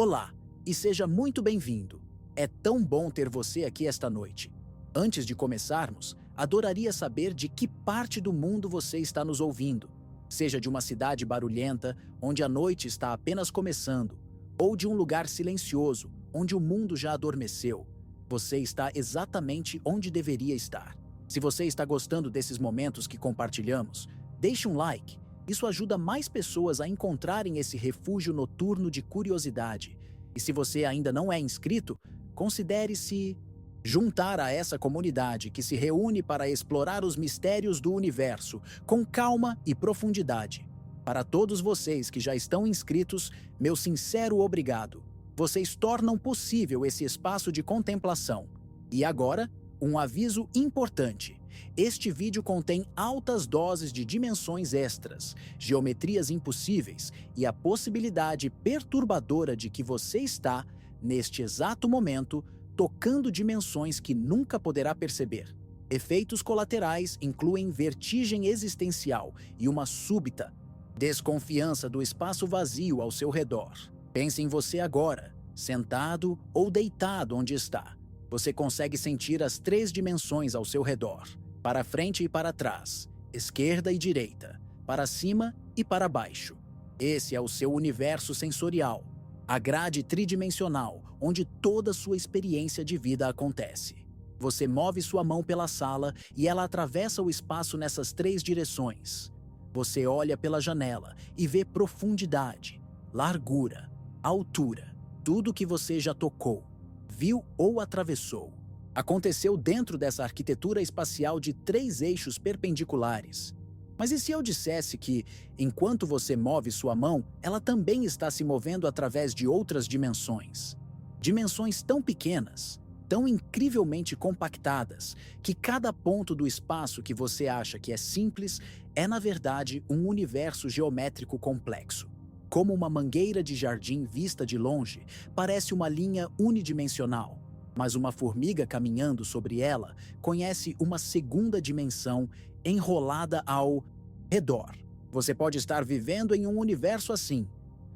Olá, e seja muito bem-vindo. É tão bom ter você aqui esta noite. Antes de começarmos, adoraria saber de que parte do mundo você está nos ouvindo. Seja de uma cidade barulhenta, onde a noite está apenas começando, ou de um lugar silencioso, onde o mundo já adormeceu. Você está exatamente onde deveria estar. Se você está gostando desses momentos que compartilhamos, deixe um like. Isso ajuda mais pessoas a encontrarem esse refúgio noturno de curiosidade. E se você ainda não é inscrito, considere se juntar a essa comunidade que se reúne para explorar os mistérios do universo com calma e profundidade. Para todos vocês que já estão inscritos, meu sincero obrigado. Vocês tornam possível esse espaço de contemplação. E agora, um aviso importante. Este vídeo contém altas doses de dimensões extras, geometrias impossíveis e a possibilidade perturbadora de que você está, neste exato momento, tocando dimensões que nunca poderá perceber. Efeitos colaterais incluem vertigem existencial e uma súbita desconfiança do espaço vazio ao seu redor. Pense em você agora, sentado ou deitado onde está. Você consegue sentir as 3 dimensões ao seu redor, para frente e para trás, esquerda e direita, para cima e para baixo. Esse é o seu universo sensorial, a grade tridimensional, onde toda sua experiência de vida acontece. Você move sua mão pela sala e ela atravessa o espaço nessas 3 direções. Você olha pela janela e vê profundidade, largura, altura, tudo que você já tocou, viu ou atravessou. Aconteceu dentro dessa arquitetura espacial de 3 eixos perpendiculares. Mas e se eu dissesse que, enquanto você move sua mão, ela também está se movendo através de outras dimensões? Dimensões tão pequenas, tão incrivelmente compactadas, que cada ponto do espaço que você acha que é simples é, na verdade, um universo geométrico complexo. Como uma mangueira de jardim vista de longe, parece uma linha unidimensional, mas uma formiga caminhando sobre ela conhece uma segunda dimensão enrolada ao redor. Você pode estar vivendo em um universo assim,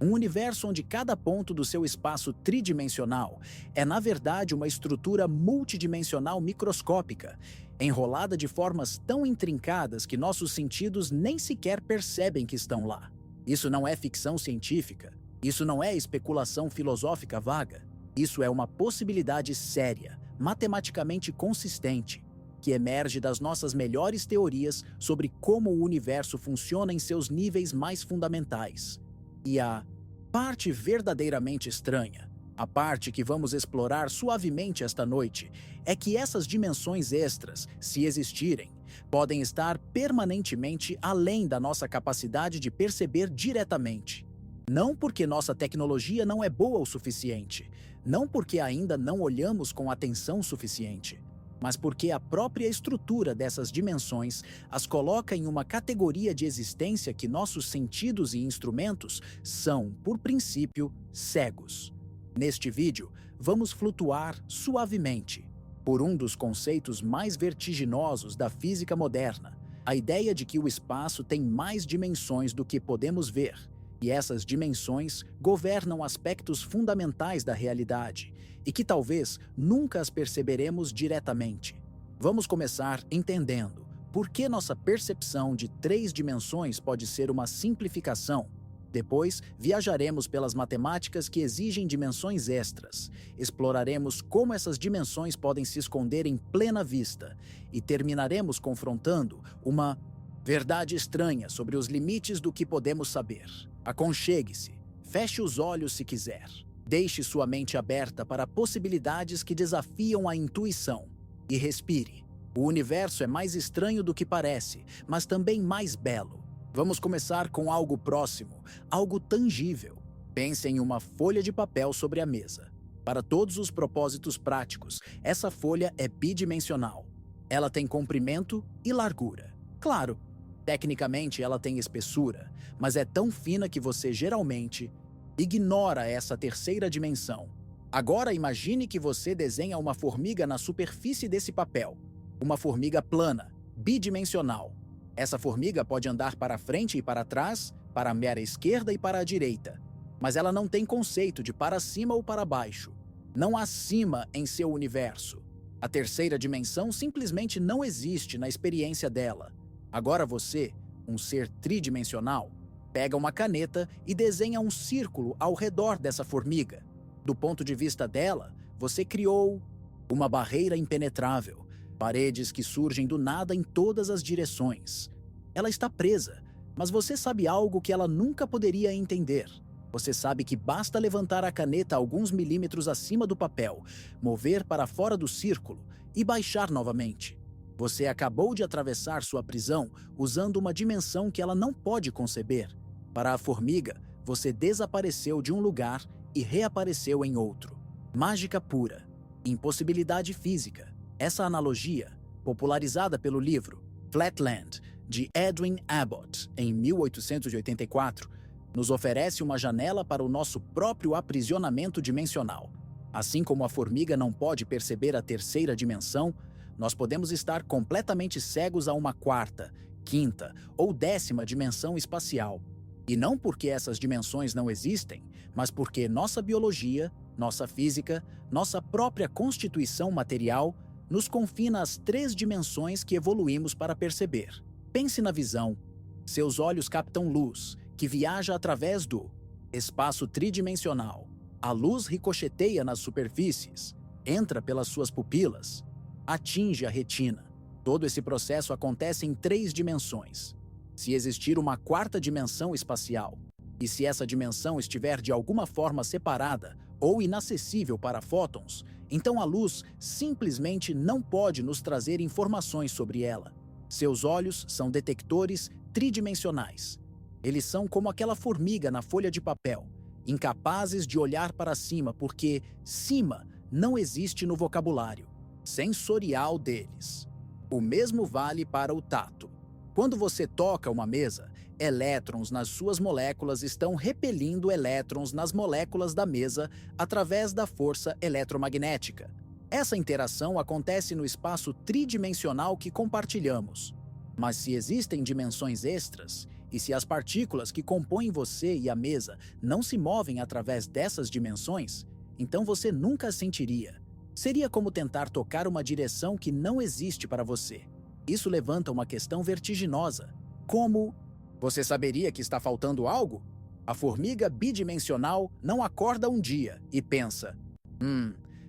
um universo onde cada ponto do seu espaço tridimensional é, na verdade, uma estrutura multidimensional microscópica, enrolada de formas tão intrincadas que nossos sentidos nem sequer percebem que estão lá. Isso não é ficção científica, isso não é especulação filosófica vaga. Isso é uma possibilidade séria, matematicamente consistente, que emerge das nossas melhores teorias sobre como o universo funciona em seus níveis mais fundamentais. E a parte verdadeiramente estranha, a parte que vamos explorar suavemente esta noite, é que essas dimensões extras, se existirem, podem estar permanentemente além da nossa capacidade de perceber diretamente. Não porque nossa tecnologia não é boa o suficiente, não porque ainda não olhamos com atenção suficiente, mas porque a própria estrutura dessas dimensões as coloca em uma categoria de existência que nossos sentidos e instrumentos são, por princípio, cegos. Neste vídeo, vamos flutuar suavemente por um dos conceitos mais vertiginosos da física moderna, a ideia de que o espaço tem mais dimensões do que podemos ver, e essas dimensões governam aspectos fundamentais da realidade, e que talvez nunca as perceberemos diretamente. Vamos começar entendendo por que nossa percepção de 3 dimensões pode ser uma simplificação. Depois, viajaremos pelas matemáticas que exigem dimensões extras, exploraremos como essas dimensões podem se esconder em plena vista e terminaremos confrontando uma verdade estranha sobre os limites do que podemos saber. Aconchegue-se, feche os olhos se quiser. Deixe sua mente aberta para possibilidades que desafiam a intuição e respire. O universo é mais estranho do que parece, mas também mais belo. Vamos começar com algo próximo, algo tangível. Pense em uma folha de papel sobre a mesa. Para todos os propósitos práticos, essa folha é bidimensional. Ela tem comprimento e largura. Claro, tecnicamente ela tem espessura, mas é tão fina que você geralmente ignora essa terceira dimensão. Agora imagine que você desenha uma formiga na superfície desse papel. Uma formiga plana, bidimensional. Essa formiga pode andar para frente e para trás, para a mera esquerda e para a direita. Mas ela não tem conceito de para cima ou para baixo. Não há cima em seu universo. A terceira dimensão simplesmente não existe na experiência dela. Agora você, um ser tridimensional, pega uma caneta e desenha um círculo ao redor dessa formiga. Do ponto de vista dela, você criou uma barreira impenetrável, paredes que surgem do nada em todas as direções. Ela está presa, mas você sabe algo que ela nunca poderia entender. Você sabe que basta levantar a caneta alguns milímetros acima do papel, mover para fora do círculo e baixar novamente. Você acabou de atravessar sua prisão usando uma dimensão que ela não pode conceber. Para a formiga, você desapareceu de um lugar e reapareceu em outro. Mágica pura. Impossibilidade física. Essa analogia, popularizada pelo livro Flatland, de Edwin Abbott, em 1884, nos oferece uma janela para o nosso próprio aprisionamento dimensional. Assim como a formiga não pode perceber a terceira dimensão, nós podemos estar completamente cegos a uma quarta, quinta ou décima dimensão espacial. E não porque essas dimensões não existem, mas porque nossa biologia, nossa física, nossa própria constituição material nos confina às 3 dimensões que evoluímos para perceber. Pense na visão. Seus olhos captam luz, que viaja através do espaço tridimensional. A luz ricocheteia nas superfícies, entra pelas suas pupilas, atinge a retina. Todo esse processo acontece em 3 dimensões. Se existir uma quarta dimensão espacial, e se essa dimensão estiver de alguma forma separada ou inacessível para fótons, então a luz simplesmente não pode nos trazer informações sobre ela. Seus olhos são detectores tridimensionais. Eles são como aquela formiga na folha de papel, incapazes de olhar para cima porque cima não existe no vocabulário sensorial deles. O mesmo vale para o tato. Quando você toca uma mesa, elétrons nas suas moléculas estão repelindo elétrons nas moléculas da mesa através da força eletromagnética. Essa interação acontece no espaço tridimensional que compartilhamos. Mas se existem dimensões extras, e se as partículas que compõem você e a mesa não se movem através dessas dimensões, então você nunca as sentiria. Seria como tentar tocar uma direção que não existe para você. Isso levanta uma questão vertiginosa. Como você saberia que está faltando algo? A formiga bidimensional não acorda um dia e pensa: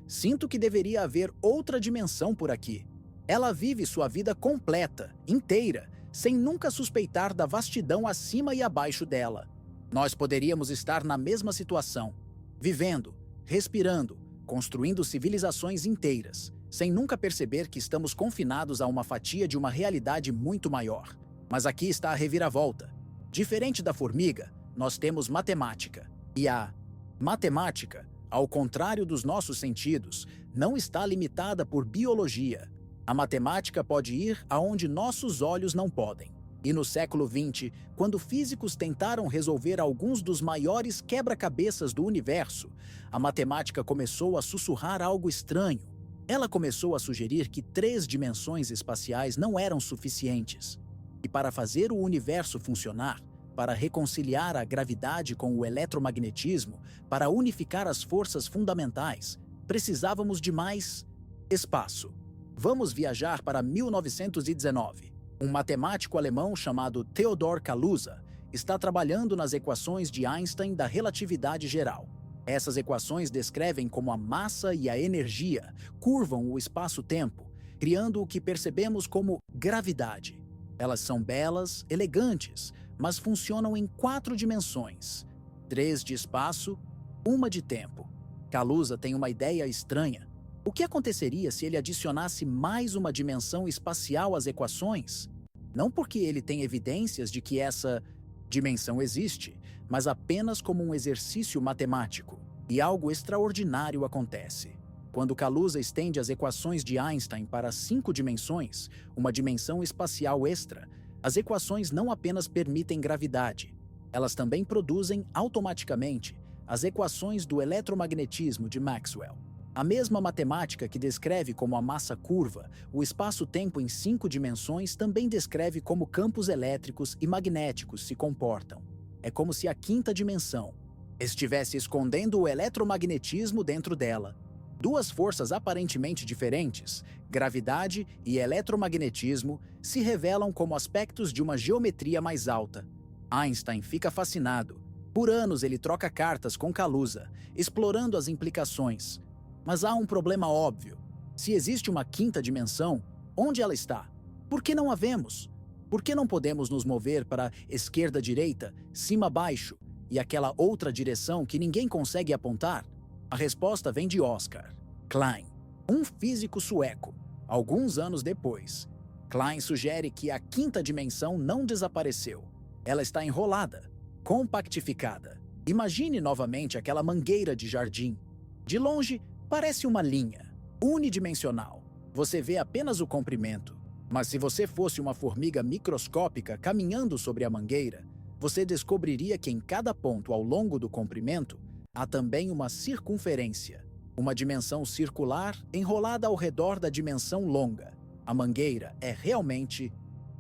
sinto que deveria haver outra dimensão por aqui. Ela vive sua vida completa, inteira, sem nunca suspeitar da vastidão acima e abaixo dela. Nós poderíamos estar na mesma situação, vivendo, respirando, construindo civilizações inteiras, sem nunca perceber que estamos confinados a uma fatia de uma realidade muito maior. Mas aqui está a reviravolta. Diferente da formiga, nós temos matemática. E a matemática, ao contrário dos nossos sentidos, não está limitada por biologia. A matemática pode ir aonde nossos olhos não podem. E no século XX, quando físicos tentaram resolver alguns dos maiores quebra-cabeças do universo, a matemática começou a sussurrar algo estranho. Ela começou a sugerir que 3 dimensões espaciais não eram suficientes. E para fazer o universo funcionar, para reconciliar a gravidade com o eletromagnetismo, para unificar as forças fundamentais, precisávamos de mais espaço. Vamos viajar para 1919. Um matemático alemão chamado Theodor Kaluza está trabalhando nas equações de Einstein da relatividade geral. Essas equações descrevem como a massa e a energia curvam o espaço-tempo, criando o que percebemos como gravidade. Elas são belas, elegantes, mas funcionam em 4 dimensões: 3 de espaço, 1 de tempo. Kaluza tem uma ideia estranha. O que aconteceria se ele adicionasse mais uma dimensão espacial às equações? Não porque ele tem evidências de que essa dimensão existe, mas apenas como um exercício matemático. E algo extraordinário acontece. Quando Kaluza estende as equações de Einstein para 5 dimensões, uma dimensão espacial extra, as equações não apenas permitem gravidade, elas também produzem automaticamente as equações do eletromagnetismo de Maxwell. A mesma matemática que descreve como a massa curva, o espaço-tempo em 5 dimensões também descreve como campos elétricos e magnéticos se comportam. É como se a 5ª dimensão, estivesse escondendo o eletromagnetismo dentro dela. Duas forças aparentemente diferentes, gravidade e eletromagnetismo, se revelam como aspectos de uma geometria mais alta. Einstein fica fascinado. Por anos ele troca cartas com Kaluza, explorando as implicações. Mas há um problema óbvio. Se existe uma quinta dimensão, onde ela está? Por que não a vemos? Por que não podemos nos mover para esquerda-direita, cima-baixo e aquela outra direção que ninguém consegue apontar? A resposta vem de Oskar Klein, um físico sueco. Alguns anos depois, Klein sugere que a quinta dimensão não desapareceu. Ela está enrolada, compactificada. Imagine novamente aquela mangueira de jardim. De longe, parece uma linha, unidimensional. Você vê apenas o comprimento. Mas se você fosse uma formiga microscópica caminhando sobre a mangueira, você descobriria que em cada ponto ao longo do comprimento há também uma circunferência, uma dimensão circular enrolada ao redor da dimensão longa. A mangueira é realmente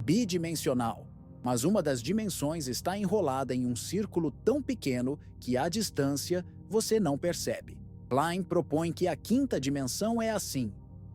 bidimensional, mas uma das dimensões está enrolada em um círculo tão pequeno que, à distância, você não percebe. Klein propõe que a quinta dimensão é assim.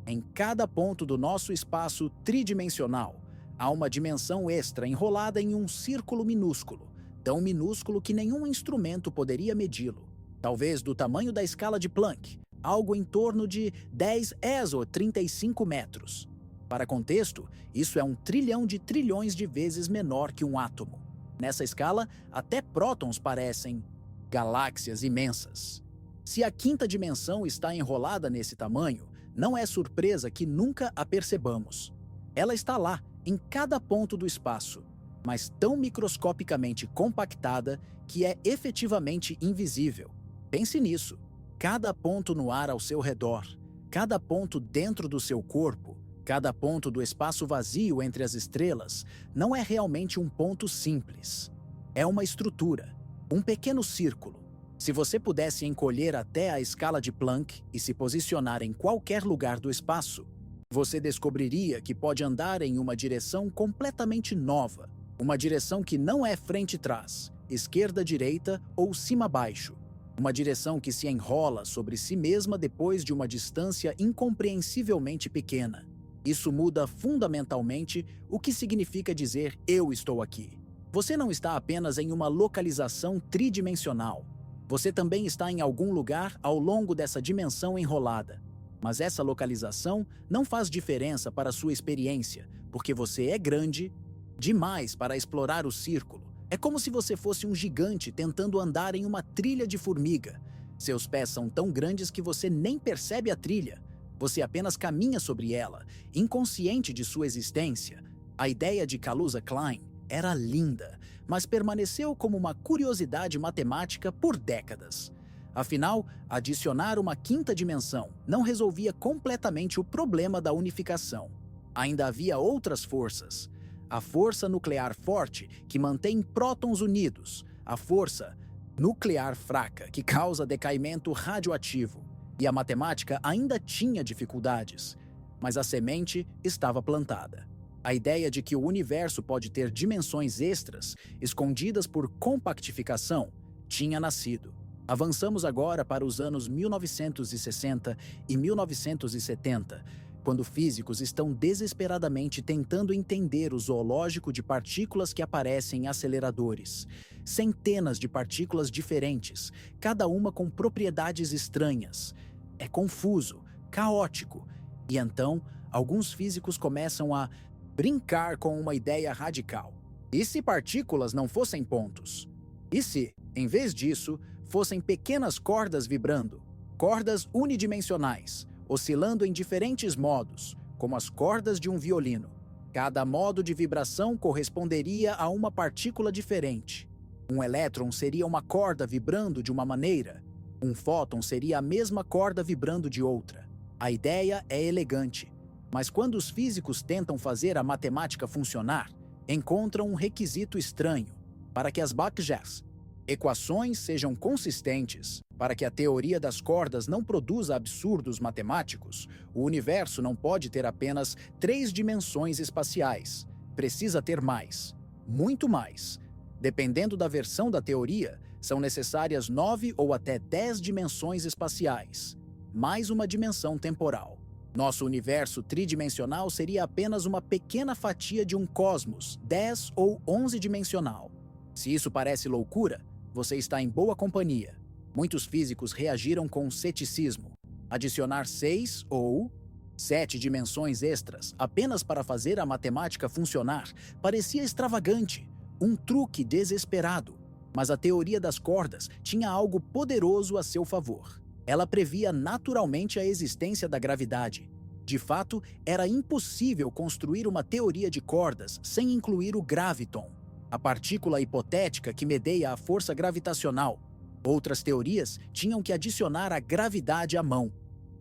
Em cada ponto do nosso espaço tridimensional, há uma dimensão extra enrolada em um círculo minúsculo, tão minúsculo que nenhum instrumento poderia medi-lo. Talvez do tamanho da escala de Planck, algo em torno de 10 ES ou 35 metros. Para contexto, isso é 1 trilhão de trilhões de vezes menor que um átomo. Nessa escala, até prótons parecem galáxias imensas. Se a quinta dimensão está enrolada nesse tamanho, não é surpresa que nunca a percebamos. Ela está lá, em cada ponto do espaço, mas tão microscopicamente compactada que é efetivamente invisível. Pense nisso. Cada ponto no ar ao seu redor, cada ponto dentro do seu corpo, cada ponto do espaço vazio entre as estrelas, não é realmente um ponto simples. É uma estrutura, um pequeno círculo. Se você pudesse encolher até a escala de Planck e se posicionar em qualquer lugar do espaço, você descobriria que pode andar em uma direção completamente nova, uma direção que não é frente-trás, esquerda-direita ou cima-baixo, uma direção que se enrola sobre si mesma depois de uma distância incompreensivelmente pequena. Isso muda fundamentalmente o que significa dizer "eu estou aqui". Você não está apenas em uma localização tridimensional. Você também está em algum lugar ao longo dessa dimensão enrolada. Mas essa localização não faz diferença para a sua experiência, porque você é grande demais para explorar o círculo. É como se você fosse um gigante tentando andar em uma trilha de formiga. Seus pés são tão grandes que você nem percebe a trilha. Você apenas caminha sobre ela, inconsciente de sua existência. A ideia de Kaluza Klein era linda, mas permaneceu como uma curiosidade matemática por décadas. Afinal, adicionar uma quinta dimensão não resolvia completamente o problema da unificação. Ainda havia outras forças. A força nuclear forte, que mantém prótons unidos. A força nuclear fraca, que causa decaimento radioativo. E a matemática ainda tinha dificuldades, mas a semente estava plantada. A ideia de que o universo pode ter dimensões extras, escondidas por compactificação, tinha nascido. Avançamos agora para os anos 1960 e 1970, quando físicos estão desesperadamente tentando entender o zoológico de partículas que aparecem em aceleradores. Centenas de partículas diferentes, cada uma com propriedades estranhas. É confuso, caótico. E então, alguns físicos começam a brincar com uma ideia radical. E se partículas não fossem pontos? E se, em vez disso, fossem pequenas cordas vibrando? Cordas unidimensionais, oscilando em diferentes modos, como as cordas de um violino. Cada modo de vibração corresponderia a uma partícula diferente. Um elétron seria uma corda vibrando de uma maneira. Um fóton seria a mesma corda vibrando de outra. A ideia é elegante, mas quando os físicos tentam fazer a matemática funcionar, encontram um requisito estranho. Para que as Bakers equações sejam consistentes, para que a teoria das cordas não produza absurdos matemáticos, o universo não pode ter apenas 3 dimensões espaciais. Precisa ter mais, muito mais. Dependendo da versão da teoria, são necessárias 9 ou até 10 dimensões espaciais, mais uma dimensão temporal. Nosso universo tridimensional seria apenas uma pequena fatia de um cosmos 10 ou 11-dimensional. Se isso parece loucura, você está em boa companhia. Muitos físicos reagiram com ceticismo. Adicionar 6 ou 7 dimensões extras apenas para fazer a matemática funcionar parecia extravagante, um truque desesperado. Mas a teoria das cordas tinha algo poderoso a seu favor. Ela previa naturalmente a existência da gravidade. De fato, era impossível construir uma teoria de cordas sem incluir o graviton, a partícula hipotética que medeia a força gravitacional. Outras teorias tinham que adicionar a gravidade à mão.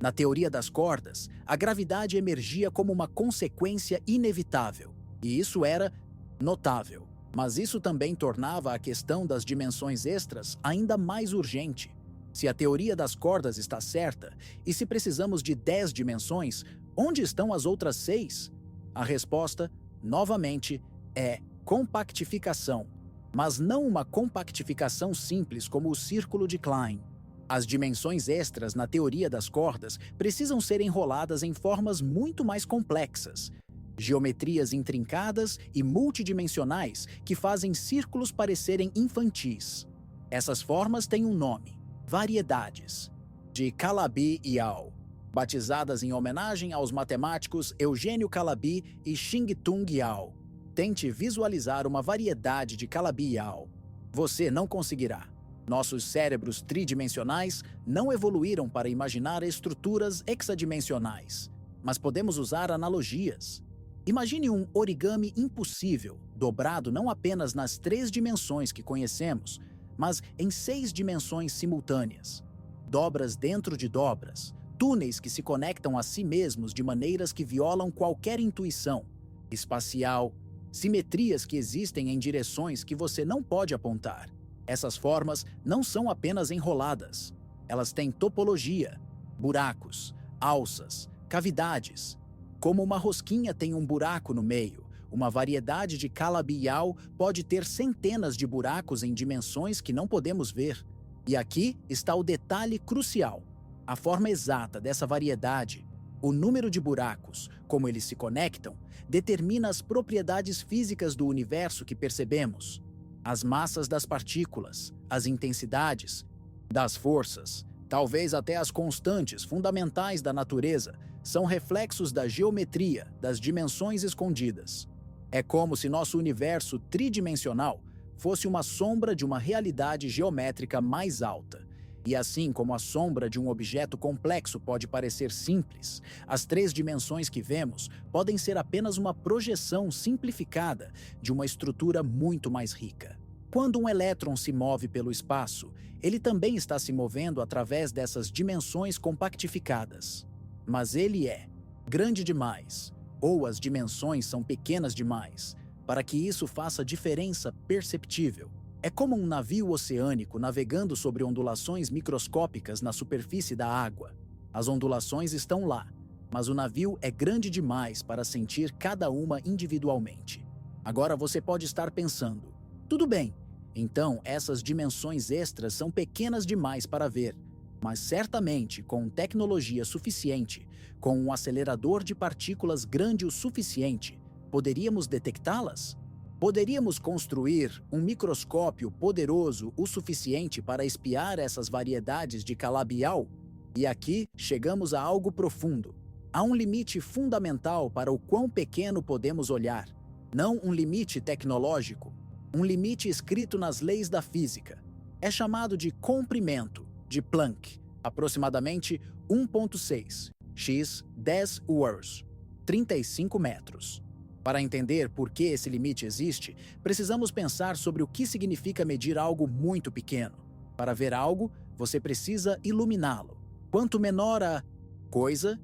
Na teoria das cordas, a gravidade emergia como uma consequência inevitável, e isso era notável. Mas isso também tornava a questão das dimensões extras ainda mais urgente. Se a teoria das cordas está certa, e se precisamos de 10 dimensões, onde estão as outras 6? A resposta, novamente, é compactificação, mas não uma compactificação simples como o círculo de Klein. As dimensões extras na teoria das cordas precisam ser enroladas em formas muito mais complexas, geometrias intrincadas e multidimensionais que fazem círculos parecerem infantis. Essas formas têm um nome: variedades, de Calabi et al., batizadas em homenagem aos matemáticos Eugênio Calabi e Xing-Tung et al. Tente visualizar uma variedade de Calabi et al. Você não conseguirá. Nossos cérebros tridimensionais não evoluíram para imaginar estruturas hexadimensionais, mas podemos usar analogias. Imagine um origami impossível, dobrado não apenas nas 3 dimensões que conhecemos, mas em 6 dimensões simultâneas. Dobras dentro de dobras, túneis que se conectam a si mesmos de maneiras que violam qualquer intuição espacial, simetrias que existem em direções que você não pode apontar. Essas formas não são apenas enroladas. Elas têm topologia, buracos, alças, cavidades. Como uma rosquinha tem um buraco no meio, uma variedade de Calabi et al. Pode ter centenas de buracos em dimensões que não podemos ver. E aqui está o detalhe crucial. A forma exata dessa variedade, o número de buracos, como eles se conectam, determina as propriedades físicas do universo que percebemos. As massas das partículas, as intensidades das forças, talvez até as constantes fundamentais da natureza, são reflexos da geometria das dimensões escondidas. É como se nosso universo tridimensional fosse uma sombra de uma realidade geométrica mais alta. E assim como a sombra de um objeto complexo pode parecer simples, as 3 dimensões que vemos podem ser apenas uma projeção simplificada de uma estrutura muito mais rica. Quando um elétron se move pelo espaço, ele também está se movendo através dessas dimensões compactificadas. Mas ele é grande demais, ou as dimensões são pequenas demais, para que isso faça diferença perceptível. É como um navio oceânico navegando sobre ondulações microscópicas na superfície da água. As ondulações estão lá, mas o navio é grande demais para sentir cada uma individualmente. Agora você pode estar pensando, tudo bem, então essas dimensões extras são pequenas demais para ver, mas certamente com tecnologia suficiente, com um acelerador de partículas grande o suficiente, poderíamos detectá-las? Poderíamos construir um microscópio poderoso o suficiente para espiar essas variedades de Calabi et al? E aqui chegamos a algo profundo. Há um limite fundamental para o quão pequeno podemos olhar. Não um limite tecnológico, um limite escrito nas leis da física. É chamado de comprimento de Planck, aproximadamente 1,6 x 10 Urs, 35 metros. Para entender por que esse limite existe, precisamos pensar sobre o que significa medir algo muito pequeno. Para ver algo, você precisa iluminá-lo. Quanto menor a coisa,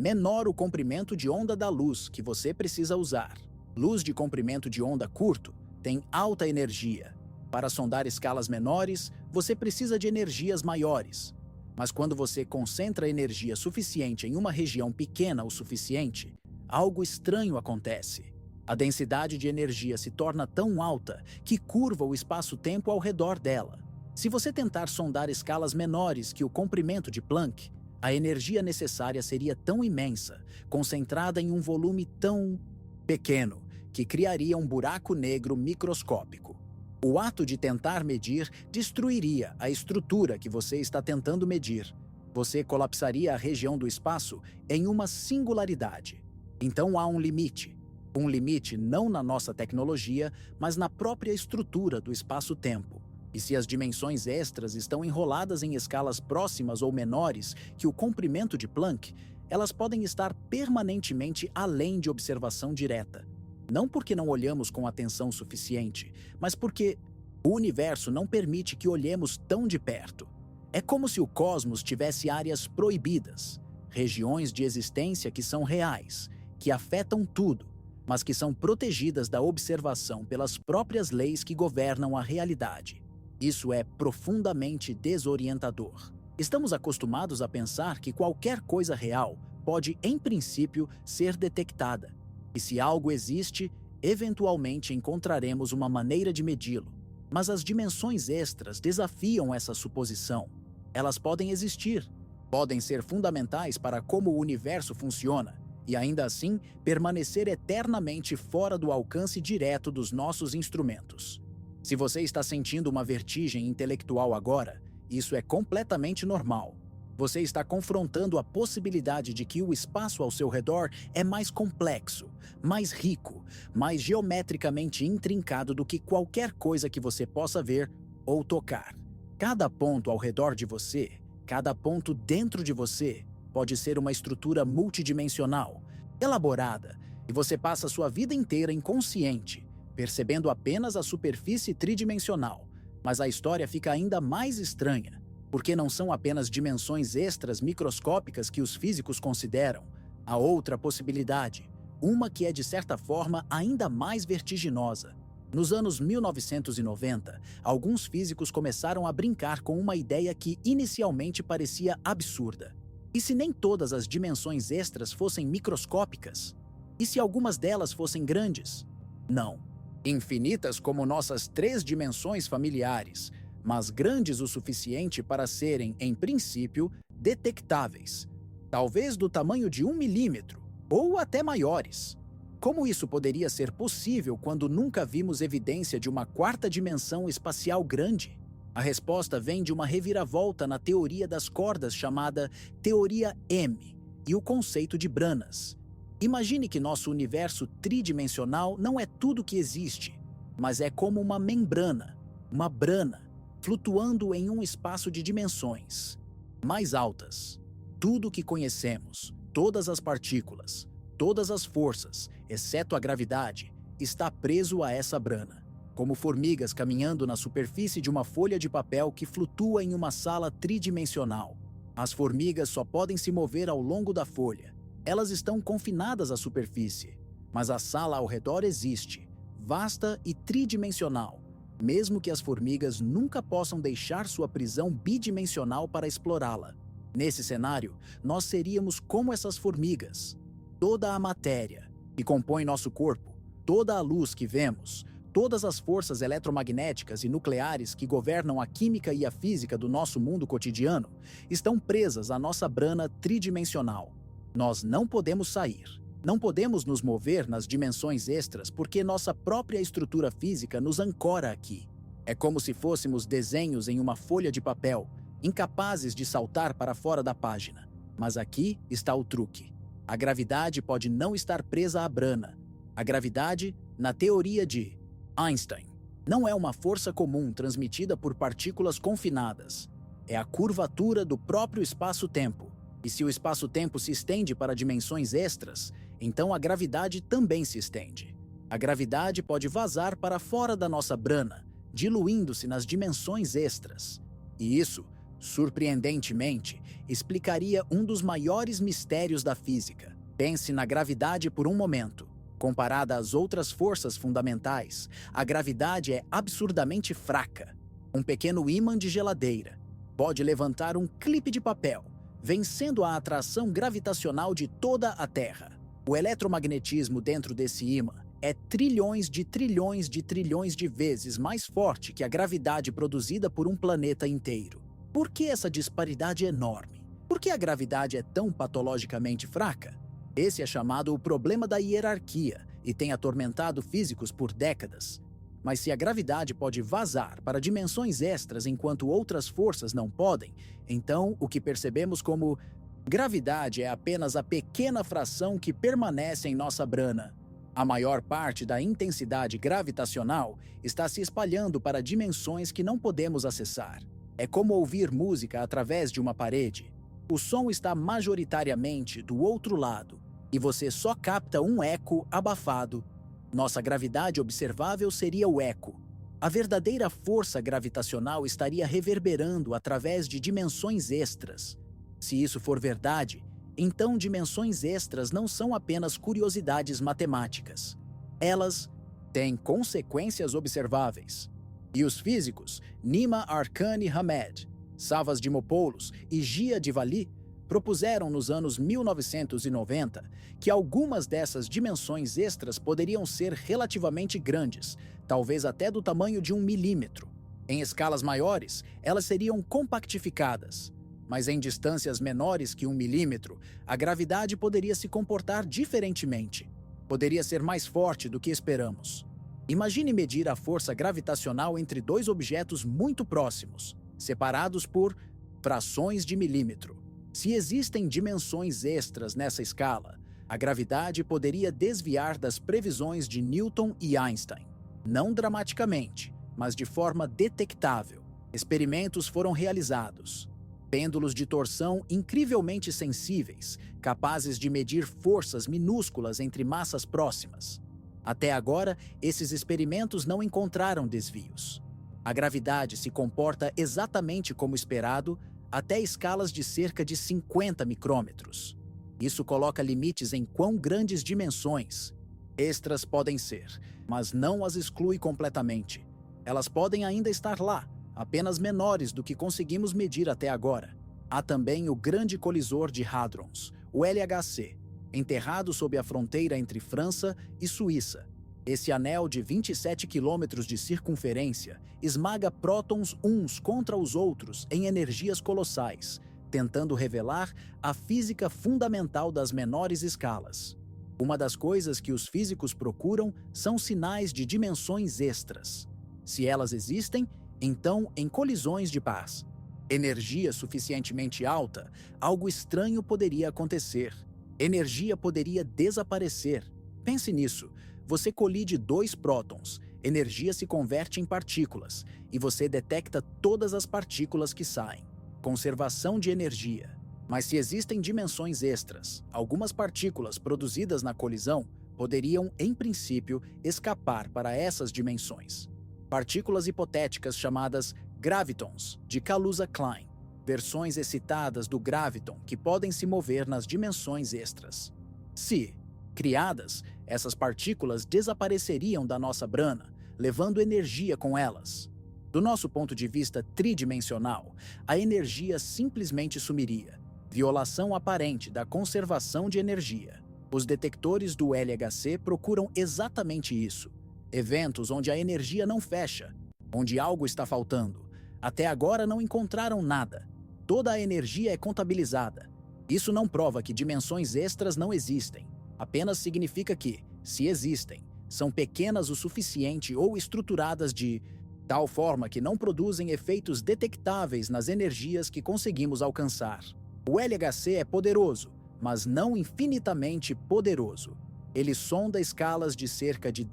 menor o comprimento de onda da luz que você precisa usar. Luz de comprimento de onda curto tem alta energia. Para sondar escalas menores, você precisa de energias maiores. Mas quando você concentra energia suficiente em uma região pequena o suficiente, algo estranho acontece. A densidade de energia se torna tão alta que curva o espaço-tempo ao redor dela. Se você tentar sondar escalas menores que o comprimento de Planck, a energia necessária seria tão imensa, concentrada em um volume tão pequeno, que criaria um buraco negro microscópico. O ato de tentar medir destruiria a estrutura que você está tentando medir. Você colapsaria a região do espaço em uma singularidade. Então há um limite. Um limite não na nossa tecnologia, mas na própria estrutura do espaço-tempo. E se as dimensões extras estão enroladas em escalas próximas ou menores que o comprimento de Planck, elas podem estar permanentemente além de observação direta. Não porque não olhamos com atenção suficiente, mas porque o universo não permite que olhemos tão de perto. É como se o cosmos tivesse áreas proibidas, regiões de existência que são reais, que afetam tudo, mas que são protegidas da observação pelas próprias leis que governam a realidade. Isso é profundamente desorientador. Estamos acostumados a pensar que qualquer coisa real pode, em princípio, ser detectada. E se algo existe, eventualmente encontraremos uma maneira de medi-lo. Mas as dimensões extras desafiam essa suposição. Elas podem existir, podem ser fundamentais para como o universo funciona, e ainda assim permanecer eternamente fora do alcance direto dos nossos instrumentos. Se você está sentindo uma vertigem intelectual agora, isso é completamente normal. Você está confrontando a possibilidade de que o espaço ao seu redor é mais complexo, mais rico, mais geometricamente intrincado do que qualquer coisa que você possa ver ou tocar. Cada ponto ao redor de você, cada ponto dentro de você, pode ser uma estrutura multidimensional, elaborada, e você passa sua vida inteira inconsciente, percebendo apenas a superfície tridimensional. Mas a história fica ainda mais estranha, porque não são apenas dimensões extras microscópicas que os físicos consideram. Há outra possibilidade, uma que é de certa forma ainda mais vertiginosa. Nos anos 1990, alguns físicos começaram a brincar com uma ideia que inicialmente parecia absurda. E se nem todas as dimensões extras fossem microscópicas? E se algumas delas fossem grandes? Não. Infinitas como nossas 3 dimensões familiares, mas grandes o suficiente para serem, em princípio, detectáveis. Talvez do tamanho de 1 milímetro, ou até maiores. Como isso poderia ser possível quando nunca vimos evidência de uma 4ª dimensão espacial grande? A resposta vem de uma reviravolta na teoria das cordas chamada Teoria M e o conceito de branas. Imagine que nosso universo tridimensional não é tudo que existe, mas é como uma membrana, uma brana, flutuando em um espaço de dimensões mais altas. Tudo o que conhecemos, todas as partículas, todas as forças, exceto a gravidade, está preso a essa brana, como formigas caminhando na superfície de uma folha de papel que flutua em uma sala tridimensional. As formigas só podem se mover ao longo da folha. Elas estão confinadas à superfície, mas a sala ao redor existe, vasta e tridimensional, mesmo que as formigas nunca possam deixar sua prisão bidimensional para explorá-la. Nesse cenário, nós seríamos como essas formigas. Toda a matéria que compõe nosso corpo, toda a luz que vemos, todas as forças eletromagnéticas e nucleares que governam a química e a física do nosso mundo cotidiano estão presas à nossa brana tridimensional. Nós não podemos sair. Não podemos nos mover nas dimensões extras porque nossa própria estrutura física nos ancora aqui. É como se fôssemos desenhos em uma folha de papel, incapazes de saltar para fora da página. Mas aqui está o truque. A gravidade pode não estar presa à brana. A gravidade, na teoria de Einstein, não é uma força comum transmitida por partículas confinadas. É a curvatura do próprio espaço-tempo. E se o espaço-tempo se estende para dimensões extras, então a gravidade também se estende. A gravidade pode vazar para fora da nossa brana, diluindo-se nas dimensões extras. E isso, surpreendentemente, explicaria um dos maiores mistérios da física. Pense na gravidade por um momento. Comparada às outras forças fundamentais, a gravidade é absurdamente fraca. Um pequeno ímã de geladeira pode levantar um clipe de papel, vencendo a atração gravitacional de toda a Terra. O eletromagnetismo dentro desse ímã é trilhões de vezes mais forte que a gravidade produzida por um planeta inteiro. Por que essa disparidade enorme? Por que a gravidade é tão patologicamente fraca? Esse é chamado o problema da hierarquia e tem atormentado físicos por décadas. Mas se a gravidade pode vazar para dimensões extras enquanto outras forças não podem, então o que percebemos como gravidade é apenas a pequena fração que permanece em nossa brana. A maior parte da intensidade gravitacional está se espalhando para dimensões que não podemos acessar. É como ouvir música através de uma parede. O som está majoritariamente do outro lado, e você só capta um eco abafado. Nossa gravidade observável seria o eco. A verdadeira força gravitacional estaria reverberando através de dimensões extras. Se isso for verdade, então dimensões extras não são apenas curiosidades matemáticas. Elas têm consequências observáveis. E os físicos Nima Arkani-Hamed, Savas Dimopoulos e Gia Divali propuseram nos anos 1990 que algumas dessas dimensões extras poderiam ser relativamente grandes, talvez até do tamanho de 1 milímetro. Em escalas maiores, elas seriam compactificadas. Mas em distâncias menores que 1 milímetro, a gravidade poderia se comportar diferentemente. Poderia ser mais forte do que esperamos. Imagine medir a força gravitacional entre dois objetos muito próximos, separados por frações de milímetro. Se existem dimensões extras nessa escala, a gravidade poderia desviar das previsões de Newton e Einstein. Não dramaticamente, mas de forma detectável. Experimentos foram realizados. Pêndulos de torção incrivelmente sensíveis, capazes de medir forças minúsculas entre massas próximas. Até agora, esses experimentos não encontraram desvios. A gravidade se comporta exatamente como esperado, até escalas de cerca de 50 micrômetros. Isso coloca limites em quão grandes dimensões extras podem ser, mas não as exclui completamente. Elas podem ainda estar lá, apenas menores do que conseguimos medir até agora. Há também o Grande Colisor de Hadrons, o LHC, enterrado sob a fronteira entre França e Suíça. Esse anel de 27 quilômetros de circunferência esmaga prótons uns contra os outros em energias colossais, tentando revelar a física fundamental das menores escalas. Uma das coisas que os físicos procuram são sinais de dimensões extras. Se elas existem, então, em colisões de paz, energia suficientemente alta, algo estranho poderia acontecer. Energia poderia desaparecer. Pense nisso. Você colide dois prótons, energia se converte em partículas, e você detecta todas as partículas que saem. Conservação de energia. Mas se existem dimensões extras, algumas partículas produzidas na colisão poderiam, em princípio, escapar para essas dimensões. Partículas hipotéticas chamadas gravitons, de Kaluza-Klein, versões excitadas do graviton que podem se mover nas dimensões extras. Se criadas, essas partículas desapareceriam da nossa brana, levando energia com elas. Do nosso ponto de vista tridimensional, a energia simplesmente sumiria. Violação aparente da conservação de energia. Os detectores do LHC procuram exatamente isso. Eventos onde a energia não fecha, onde algo está faltando. Até agora não encontraram nada. Toda a energia é contabilizada. Isso não prova que dimensões extras não existem. Apenas significa que, se existem, são pequenas o suficiente ou estruturadas de tal forma que não produzem efeitos detectáveis nas energias que conseguimos alcançar. O LHC é poderoso, mas não infinitamente poderoso. Ele sonda escalas de cerca de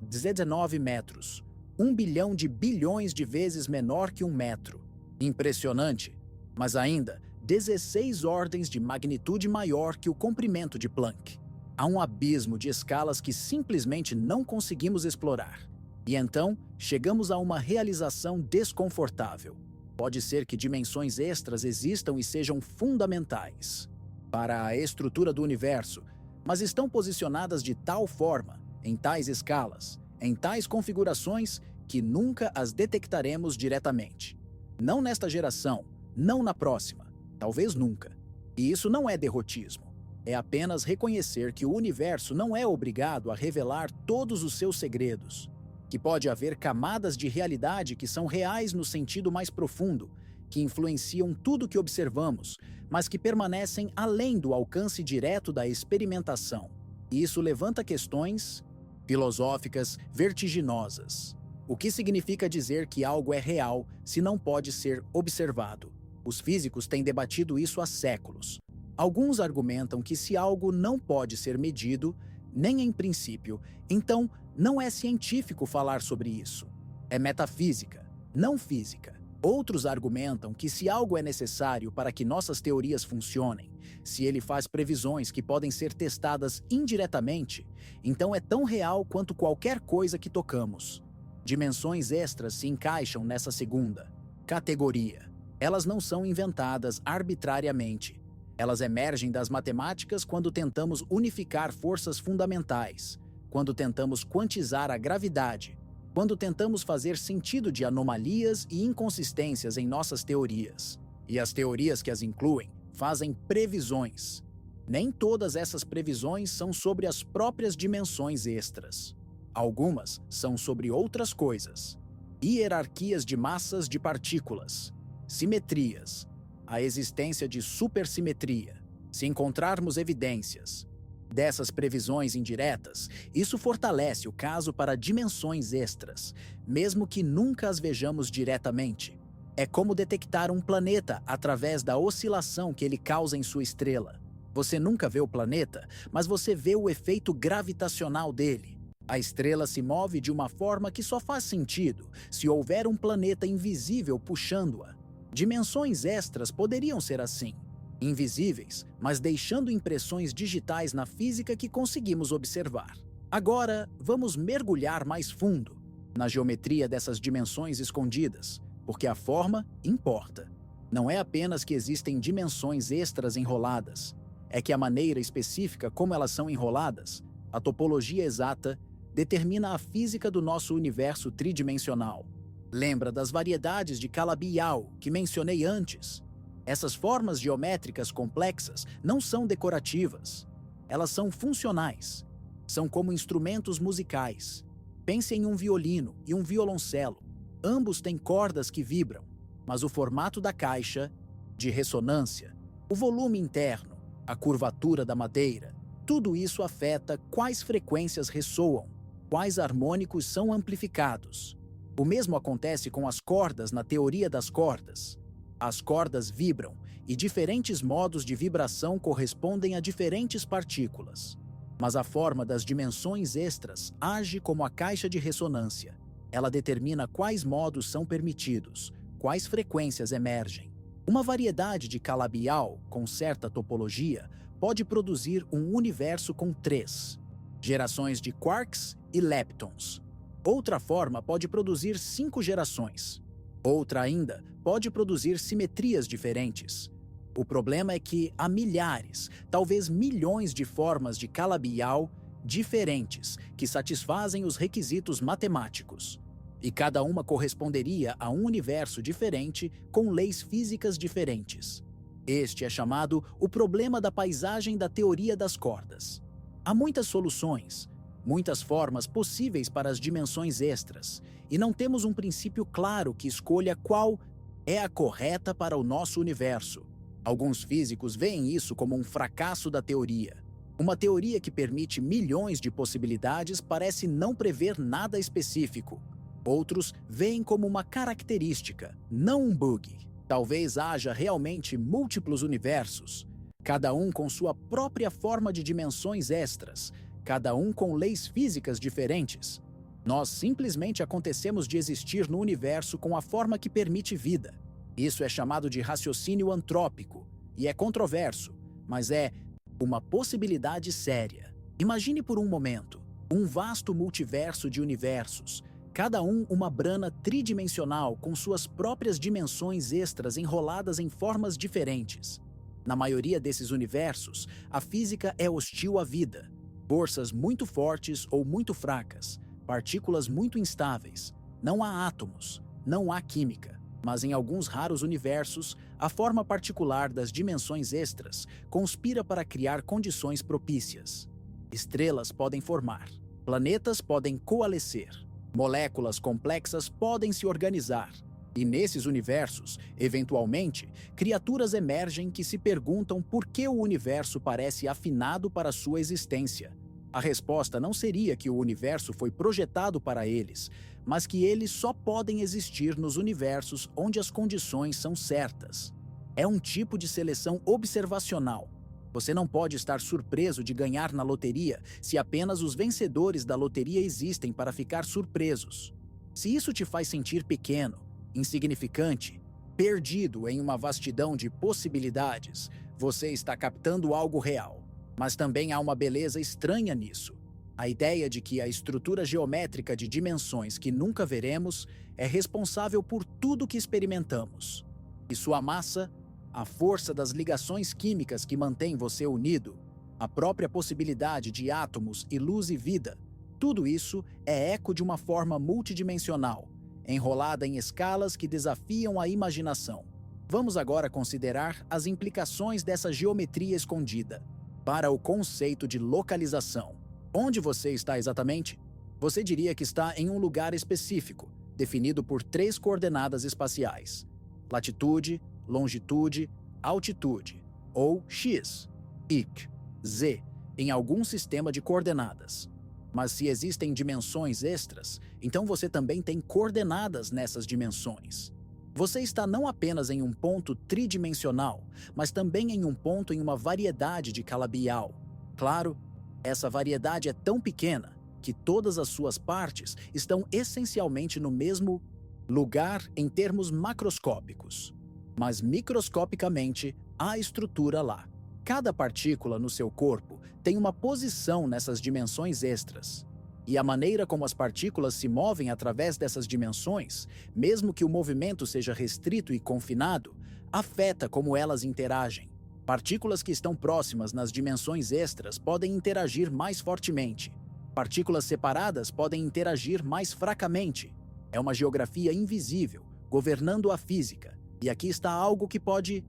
19 metros, 1 bilhão de bilhões de vezes menor que 1 metro. Impressionante, mas ainda 16 ordens de magnitude maior que o comprimento de Planck. Há um abismo de escalas que simplesmente não conseguimos explorar. E então, chegamos a uma realização desconfortável. Pode ser que dimensões extras existam e sejam fundamentais para a estrutura do universo, mas estão posicionadas de tal forma, em tais escalas, em tais configurações, que nunca as detectaremos diretamente. Não nesta geração, não na próxima, talvez nunca. E isso não é derrotismo. é apenas reconhecer que o universo não é obrigado a revelar todos os seus segredos, que pode haver camadas de realidade que são reais no sentido mais profundo, que influenciam tudo que observamos, mas que permanecem além do alcance direto da experimentação. E isso levanta questões filosóficas vertiginosas. O que significa dizer que algo é real se não pode ser observado? Os físicos têm debatido isso há séculos. Alguns argumentam que se algo não pode ser medido, nem em princípio, então não é científico falar sobre isso. É metafísica, não física. Outros argumentam que se algo é necessário para que nossas teorias funcionem, se ele faz previsões que podem ser testadas indiretamente, então é tão real quanto qualquer coisa que tocamos. Dimensões extras se encaixam nessa segunda categoria. Elas não são inventadas arbitrariamente. Elas emergem das matemáticas quando tentamos unificar forças fundamentais, quando tentamos quantizar a gravidade, quando tentamos fazer sentido de anomalias e inconsistências em nossas teorias. E as teorias que as incluem fazem previsões. Nem todas essas previsões são sobre as próprias dimensões extras. Algumas são sobre outras coisas. Hierarquias de massas de partículas, simetrias, a existência de supersimetria. Se encontrarmos evidências dessas previsões indiretas, isso fortalece o caso para dimensões extras, mesmo que nunca as vejamos diretamente. É como detectar um planeta através da oscilação que ele causa em sua estrela. Você nunca vê o planeta, mas você vê o efeito gravitacional dele. A estrela se move de uma forma que só faz sentido se houver um planeta invisível puxando-a. Dimensões extras poderiam ser assim, invisíveis, mas deixando impressões digitais na física que conseguimos observar. Agora, vamos mergulhar mais fundo na geometria dessas dimensões escondidas, porque a forma importa. Não é apenas que existem dimensões extras enroladas, é que a maneira específica como elas são enroladas, a topologia exata, determina a física do nosso universo tridimensional. Lembra das variedades de Calabi-Yau que mencionei antes? Essas formas geométricas complexas não são decorativas. Elas são funcionais. São como instrumentos musicais. Pense em um violino e um violoncelo. Ambos têm cordas que vibram, mas o formato da caixa, de ressonância, o volume interno, a curvatura da madeira, tudo isso afeta quais frequências ressoam, quais harmônicos são amplificados. O mesmo acontece com as cordas na teoria das cordas. As cordas vibram, e diferentes modos de vibração correspondem a diferentes partículas. Mas a forma das dimensões extras age como a caixa de ressonância. Ela determina quais modos são permitidos, quais frequências emergem. Uma variedade de Calabi-Yau, com certa topologia, pode produzir um universo com 3 gerações de quarks e leptons. Outra forma pode produzir 5 gerações. Outra ainda pode produzir simetrias diferentes. O problema é que há milhares, talvez milhões de formas de Calabi-Yau diferentes que satisfazem os requisitos matemáticos. E cada uma corresponderia a um universo diferente com leis físicas diferentes. Este é chamado o problema da paisagem da teoria das cordas. Há muitas soluções, muitas formas possíveis para as dimensões extras, e não temos um princípio claro que escolha qual é a correta para o nosso universo. Alguns físicos veem isso como um fracasso da teoria. Uma teoria que permite milhões de possibilidades parece não prever nada específico. Outros veem como uma característica, não um bug. Talvez haja realmente múltiplos universos, cada um com sua própria forma de dimensões extras, cada um com leis físicas diferentes. Nós simplesmente acontecemos de existir no universo com a forma que permite vida. Isso é chamado de raciocínio antrópico, e é controverso, mas é uma possibilidade séria. Imagine por um momento um vasto multiverso de universos, cada um uma brana tridimensional com suas próprias dimensões extras enroladas em formas diferentes. Na maioria desses universos, a física é hostil à vida. Forças muito fortes ou muito fracas, partículas muito instáveis. Não há átomos, não há química. Mas em alguns raros universos, a forma particular das dimensões extras conspira para criar condições propícias. Estrelas podem formar, planetas podem coalescer, moléculas complexas podem se organizar. E nesses universos, eventualmente, criaturas emergem que se perguntam por que o universo parece afinado para sua existência. A resposta não seria que o universo foi projetado para eles, mas que eles só podem existir nos universos onde as condições são certas. É um tipo de seleção observacional. Você não pode estar surpreso de ganhar na loteria se apenas os vencedores da loteria existem para ficar surpresos. Se isso te faz sentir pequeno, insignificante, perdido em uma vastidão de possibilidades, você está captando algo real. Mas também há uma beleza estranha nisso. A ideia de que a estrutura geométrica de dimensões que nunca veremos é responsável por tudo que experimentamos. E sua massa, a força das ligações químicas que mantém você unido, a própria possibilidade de átomos e luz e vida, tudo isso é eco de uma forma multidimensional, enrolada em escalas que desafiam a imaginação. Vamos agora considerar as implicações dessa geometria escondida para o conceito de localização. Onde você está exatamente? Você diria que está em um lugar específico, definido por 3 coordenadas espaciais: latitude, longitude, altitude, ou x, y, z, em algum sistema de coordenadas. Mas se existem dimensões extras, então você também tem coordenadas nessas dimensões. Você está não apenas em um ponto tridimensional, mas também em um ponto em uma variedade de calabial. Claro, essa variedade é tão pequena que todas as suas partes estão essencialmente no mesmo lugar em termos macroscópicos. Mas microscopicamente, há estrutura lá. Cada partícula no seu corpo tem uma posição nessas dimensões extras. E a maneira como as partículas se movem através dessas dimensões, mesmo que o movimento seja restrito e confinado, afeta como elas interagem. Partículas que estão próximas nas dimensões extras podem interagir mais fortemente. Partículas separadas podem interagir mais fracamente. É uma geografia invisível, governando a física. E aqui está algo que pode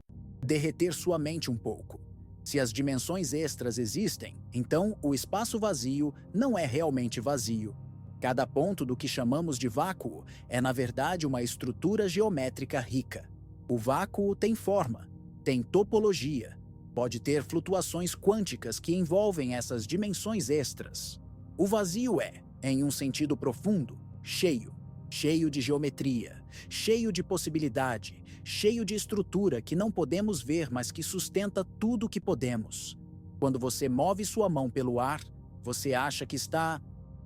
derreter sua mente um pouco. Se as dimensões extras existem, então o espaço vazio não é realmente vazio. Cada ponto do que chamamos de vácuo é, na verdade, uma estrutura geométrica rica. O vácuo tem forma, tem topologia, pode ter flutuações quânticas que envolvem essas dimensões extras. O vazio é, em um sentido profundo, cheio de geometria, cheio de possibilidade, cheio de estrutura que não podemos ver, mas que sustenta tudo o que podemos. Quando você move sua mão pelo ar, você acha que está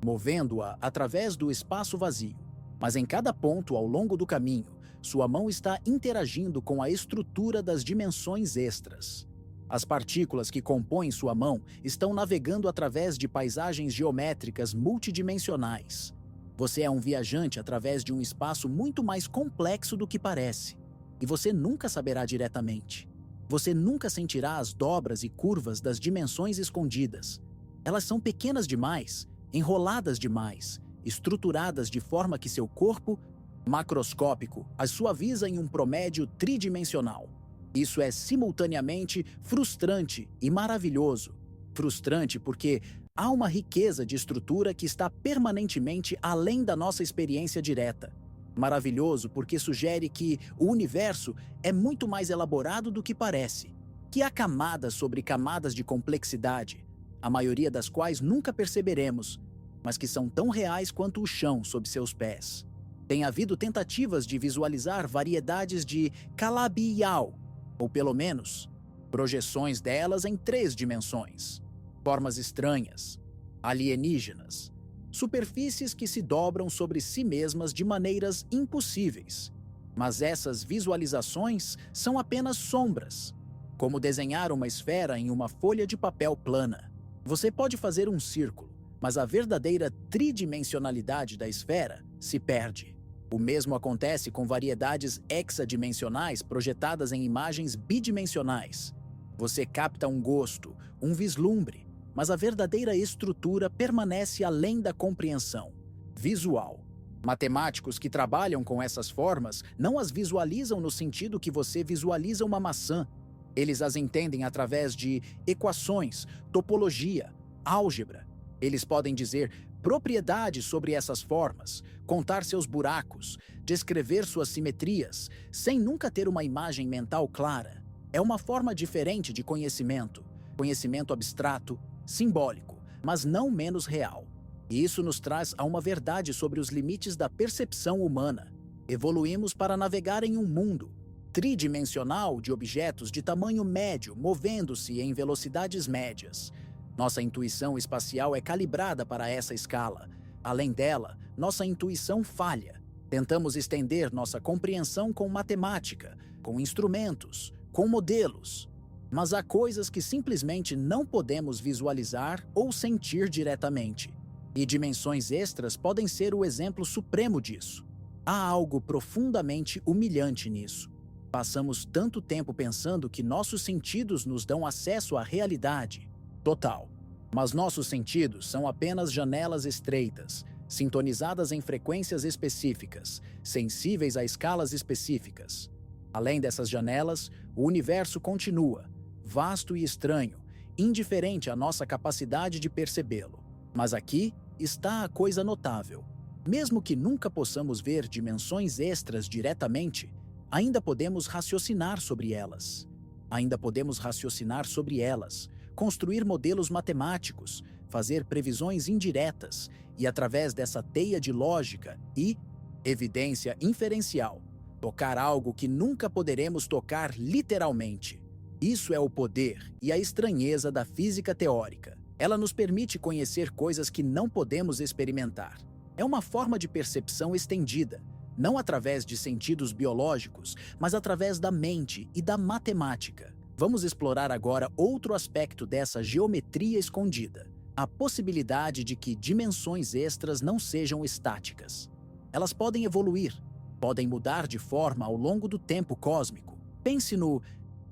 movendo-a através do espaço vazio. Mas em cada ponto ao longo do caminho, sua mão está interagindo com a estrutura das dimensões extras. As partículas que compõem sua mão estão navegando através de paisagens geométricas multidimensionais. Você é um viajante através de um espaço muito mais complexo do que parece. E você nunca saberá diretamente. Você nunca sentirá as dobras e curvas das dimensões escondidas. Elas são pequenas demais, enroladas demais, estruturadas de forma que seu corpo, macroscópico, as suaviza em um promédio tridimensional. Isso é simultaneamente frustrante e maravilhoso. Frustrante porque há uma riqueza de estrutura que está permanentemente além da nossa experiência direta. Maravilhoso porque sugere que o universo é muito mais elaborado do que parece, que há camadas sobre camadas de complexidade, a maioria das quais nunca perceberemos, mas que são tão reais quanto o chão sob seus pés. Tem havido tentativas de visualizar variedades de calabial, ou pelo menos, projeções delas em 3 dimensões. Formas estranhas, alienígenas, superfícies que se dobram sobre si mesmas de maneiras impossíveis. Mas essas visualizações são apenas sombras, como desenhar uma esfera em uma folha de papel plana. Você pode fazer um círculo, mas a verdadeira tridimensionalidade da esfera se perde. O mesmo acontece com variedades hexadimensionais projetadas em imagens bidimensionais. Você capta um gosto, um vislumbre, mas a verdadeira estrutura permanece além da compreensão visual. Matemáticos que trabalham com essas formas não as visualizam no sentido que você visualiza uma maçã. Eles as entendem através de equações, topologia, álgebra. Eles podem dizer propriedades sobre essas formas, contar seus buracos, descrever suas simetrias, sem nunca ter uma imagem mental clara. É uma forma diferente de conhecimento, conhecimento abstrato, simbólico, mas não menos real. E isso nos traz a uma verdade sobre os limites da percepção humana. Evoluímos para navegar em um mundo tridimensional de objetos de tamanho médio movendo-se em velocidades médias. Nossa intuição espacial é calibrada para essa escala. Além dela, nossa intuição falha. Tentamos estender nossa compreensão com matemática, com instrumentos, com modelos. Mas há coisas que simplesmente não podemos visualizar ou sentir diretamente. E dimensões extras podem ser o exemplo supremo disso. Há algo profundamente humilhante nisso. Passamos tanto tempo pensando que nossos sentidos nos dão acesso à realidade total. Mas nossos sentidos são apenas janelas estreitas, sintonizadas em frequências específicas, sensíveis a escalas específicas. Além dessas janelas, o universo continua, vasto e estranho, indiferente à nossa capacidade de percebê-lo. Mas aqui está a coisa notável. Mesmo que nunca possamos ver dimensões extras diretamente, ainda podemos raciocinar sobre elas. Ainda podemos raciocinar sobre elas, construir modelos matemáticos, fazer previsões indiretas e, através dessa teia de lógica e evidência inferencial, tocar algo que nunca poderemos tocar literalmente. Isso é o poder e a estranheza da física teórica. Ela nos permite conhecer coisas que não podemos experimentar. É uma forma de percepção estendida, não através de sentidos biológicos, mas através da mente e da matemática. Vamos explorar agora outro aspecto dessa geometria escondida: a possibilidade de que dimensões extras não sejam estáticas. Elas podem evoluir, podem mudar de forma ao longo do tempo cósmico. Pense no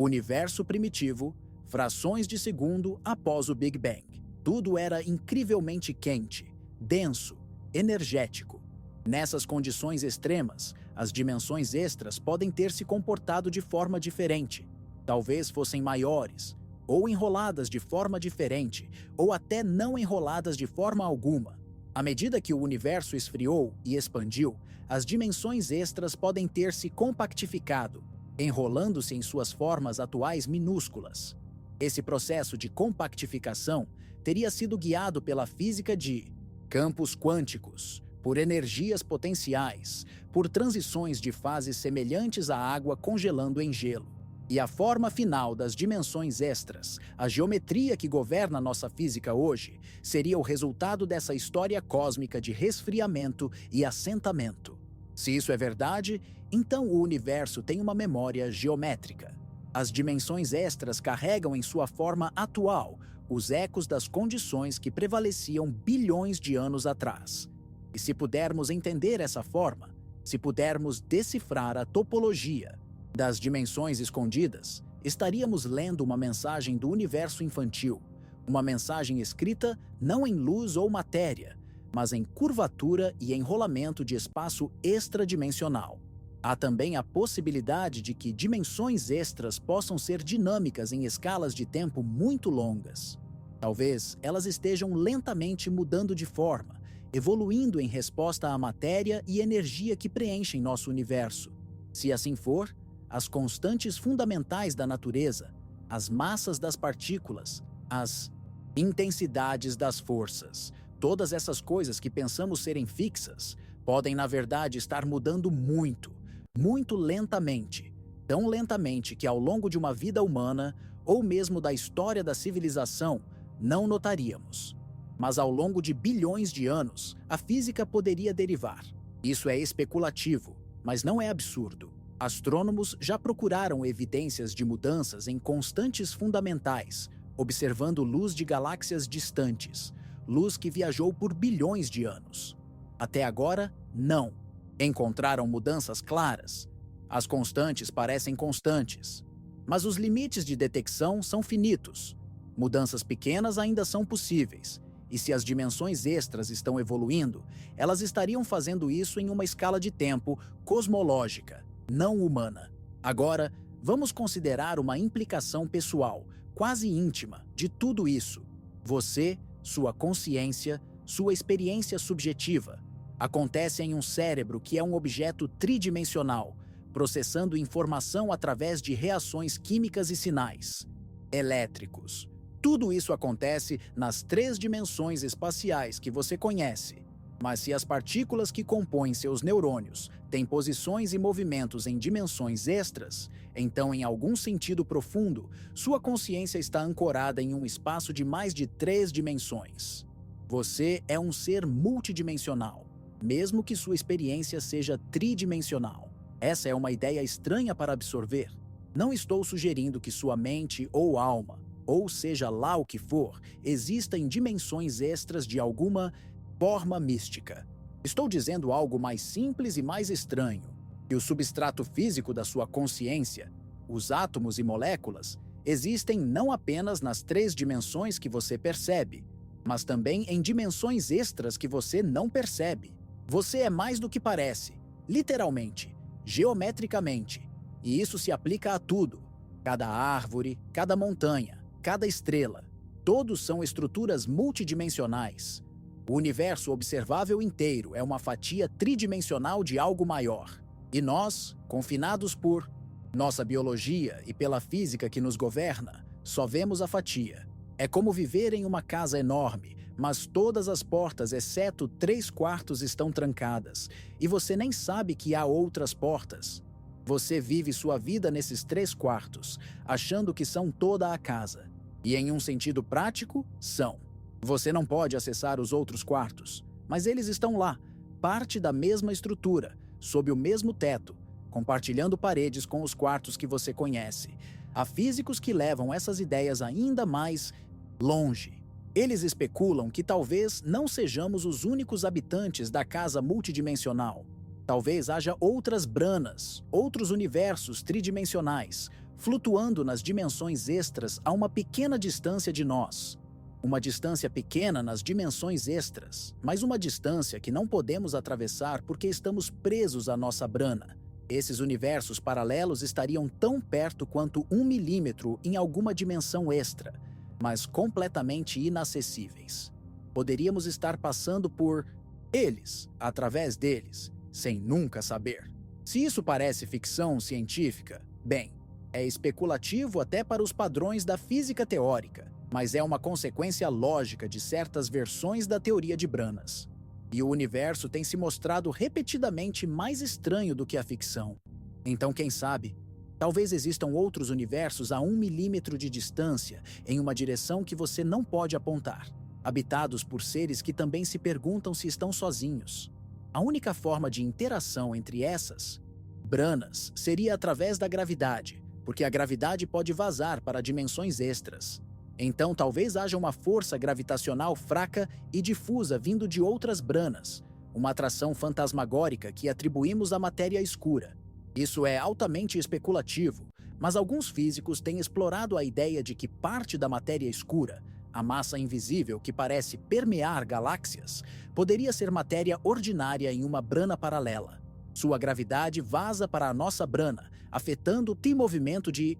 universo primitivo, frações de segundo após o Big Bang. Tudo era incrivelmente quente, denso, energético. Nessas condições extremas, as dimensões extras podem ter se comportado de forma diferente. Talvez fossem maiores, ou enroladas de forma diferente, ou até não enroladas de forma alguma. À medida que o universo esfriou e expandiu, as dimensões extras podem ter se compactificado, enrolando-se em suas formas atuais minúsculas. Esse processo de compactificação teria sido guiado pela física de campos quânticos, por energias potenciais, por transições de fases semelhantes à água congelando em gelo. E a forma final das dimensões extras, a geometria que governa nossa física hoje, seria o resultado dessa história cósmica de resfriamento e assentamento. Se isso é verdade, então o universo tem uma memória geométrica. As dimensões extras carregam em sua forma atual os ecos das condições que prevaleciam bilhões de anos atrás. E se pudermos entender essa forma, se pudermos decifrar a topologia das dimensões escondidas, estaríamos lendo uma mensagem do universo infantil, uma mensagem escrita não em luz ou matéria, mas em curvatura e enrolamento de espaço extradimensional. Há também a possibilidade de que dimensões extras possam ser dinâmicas em escalas de tempo muito longas. Talvez elas estejam lentamente mudando de forma, evoluindo em resposta à matéria e energia que preenchem nosso universo. Se assim for, as constantes fundamentais da natureza, as massas das partículas, as intensidades das forças, todas essas coisas que pensamos serem fixas, podem na verdade estar mudando muito, muito lentamente, tão lentamente que ao longo de uma vida humana, ou mesmo da história da civilização, não notaríamos. Mas ao longo de bilhões de anos, a física poderia derivar. Isso é especulativo, mas não é absurdo. Astrônomos já procuraram evidências de mudanças em constantes fundamentais, observando luz de galáxias distantes, luz que viajou por bilhões de anos. Até agora, não. Encontraram mudanças claras. As constantes parecem constantes, mas os limites de detecção são finitos. Mudanças pequenas ainda são possíveis, E se as dimensões extras estão evoluindo, elas estariam fazendo isso em uma escala de tempo cosmológica, não humana. Agora, vamos considerar uma implicação pessoal, quase íntima, de tudo isso. Você, sua consciência, sua experiência subjetiva, acontece em um cérebro que é um objeto tridimensional, processando informação através de reações químicas e sinais elétricos. Tudo isso acontece nas 3 dimensões espaciais que você conhece. Mas se as partículas que compõem seus neurônios têm posições e movimentos em dimensões extras, então, em algum sentido profundo, sua consciência está ancorada em um espaço de mais de 3 dimensões. Você é um ser multidimensional, mesmo que sua experiência seja tridimensional. Essa é uma ideia estranha para absorver. Não estou sugerindo que sua mente ou alma, ou seja lá o que for, exista em dimensões extras de alguma forma mística. Estou dizendo algo mais simples e mais estranho, que o substrato físico da sua consciência, os átomos e moléculas, existem não apenas nas 3 dimensões que você percebe, mas também em dimensões extras que você não percebe. Você é mais do que parece, literalmente, geometricamente, e isso se aplica a tudo. Cada árvore, cada montanha, cada estrela, todos são estruturas multidimensionais. O universo observável inteiro é uma fatia tridimensional de algo maior. E nós, confinados por nossa biologia e pela física que nos governa, só vemos a fatia. É como viver em uma casa enorme, mas todas as portas, exceto 3/4, estão trancadas, e você nem sabe que há outras portas. Você vive sua vida nesses 3/4, achando que são toda a casa. E em um sentido prático, são. Você não pode acessar os outros quartos, mas eles estão lá, parte da mesma estrutura, sob o mesmo teto, compartilhando paredes com os quartos que você conhece. Há físicos que levam essas ideias ainda mais longe. Eles especulam que talvez não sejamos os únicos habitantes da casa multidimensional. Talvez haja outras branas, outros universos tridimensionais, flutuando nas dimensões extras a uma pequena distância de nós. Uma distância pequena nas dimensões extras, mas uma distância que não podemos atravessar porque estamos presos à nossa brana. Esses universos paralelos estariam tão perto quanto 1 milímetro em alguma dimensão extra, mas completamente inacessíveis. Poderíamos estar passando por eles, através deles, sem nunca saber. Se isso parece ficção científica, bem, é especulativo até para os padrões da física teórica, mas é uma consequência lógica de certas versões da teoria de branas. E o universo tem se mostrado repetidamente mais estranho do que a ficção. Então, quem sabe, talvez existam outros universos a 1 milímetro de distância em uma direção que você não pode apontar, habitados por seres que também se perguntam se estão sozinhos. A única forma de interação entre essas branas seria através da gravidade, porque a gravidade pode vazar para dimensões extras. Então talvez haja uma força gravitacional fraca e difusa vindo de outras branas, uma atração fantasmagórica que atribuímos à matéria escura. Isso é altamente especulativo, mas alguns físicos têm explorado a ideia de que parte da matéria escura, a massa invisível que parece permear galáxias, poderia ser matéria ordinária em uma brana paralela. Sua gravidade vaza para a nossa brana, afetando o movimento de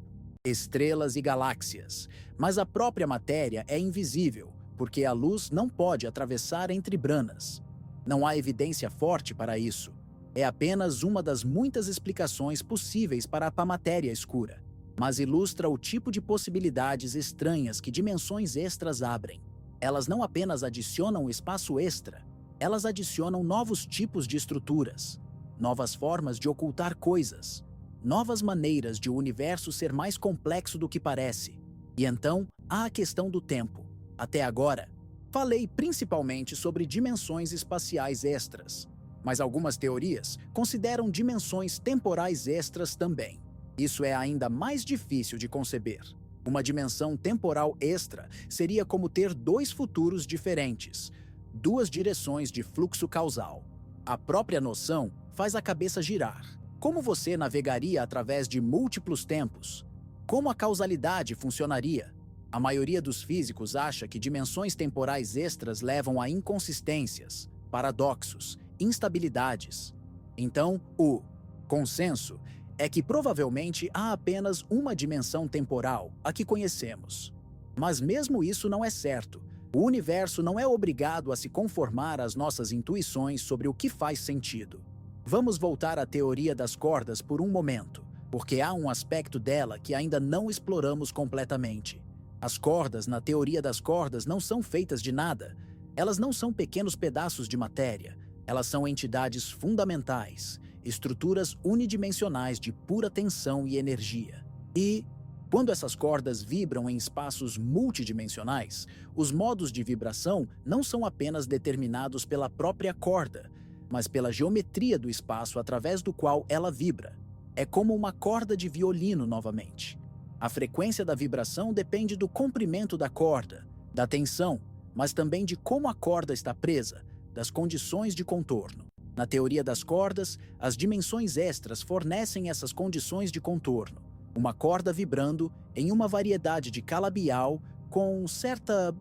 estrelas e galáxias. Mas a própria matéria é invisível, porque a luz não pode atravessar entre branas. Não há evidência forte para isso. É apenas uma das muitas explicações possíveis para a matéria escura, mas ilustra o tipo de possibilidades estranhas que dimensões extras abrem. Elas não apenas adicionam espaço extra, elas adicionam novos tipos de estruturas, novas formas de ocultar coisas, novas maneiras de o universo ser mais complexo do que parece. E então, há a questão do tempo. Até agora, falei principalmente sobre dimensões espaciais extras, mas algumas teorias consideram dimensões temporais extras também. Isso é ainda mais difícil de conceber. Uma dimensão temporal extra seria como ter 2 futuros diferentes, 2 direções de fluxo causal. A própria noção faz a cabeça girar. Como você navegaria através de múltiplos tempos? Como a causalidade funcionaria? A maioria dos físicos acha que dimensões temporais extras levam a inconsistências, paradoxos, instabilidades. Então, o consenso é que provavelmente há apenas uma dimensão temporal, a que conhecemos. Mas mesmo isso não é certo. O universo não é obrigado a se conformar às nossas intuições sobre o que faz sentido. Vamos voltar à teoria das cordas por um momento, porque há um aspecto dela que ainda não exploramos completamente. As cordas, na teoria das cordas, não são feitas de nada. Elas não são pequenos pedaços de matéria. Elas são entidades fundamentais, estruturas unidimensionais de pura tensão e energia. E, quando essas cordas vibram em espaços multidimensionais, os modos de vibração não são apenas determinados pela própria corda, mas pela geometria do espaço através do qual ela vibra. É como uma corda de violino novamente. A frequência da vibração depende do comprimento da corda, da tensão, mas também de como a corda está presa, das condições de contorno. Na teoria das cordas, as dimensões extras fornecem essas condições de contorno. Uma corda vibrando em uma variedade de calabial com certa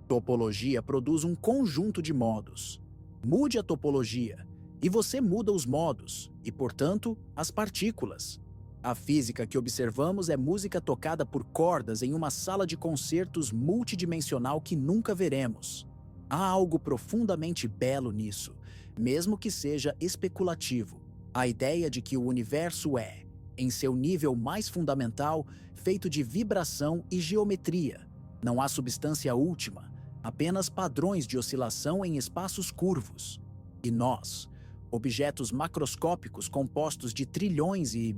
topologia produz um conjunto de modos. Mude a topologia, e você muda os modos, e, portanto, as partículas. A física que observamos é música tocada por cordas em uma sala de concertos multidimensional que nunca veremos. Há algo profundamente belo nisso, mesmo que seja especulativo. A ideia de que o universo é, em seu nível mais fundamental, feito de vibração e geometria. Não há substância última, apenas padrões de oscilação em espaços curvos. E nós, objetos macroscópicos compostos de trilhões e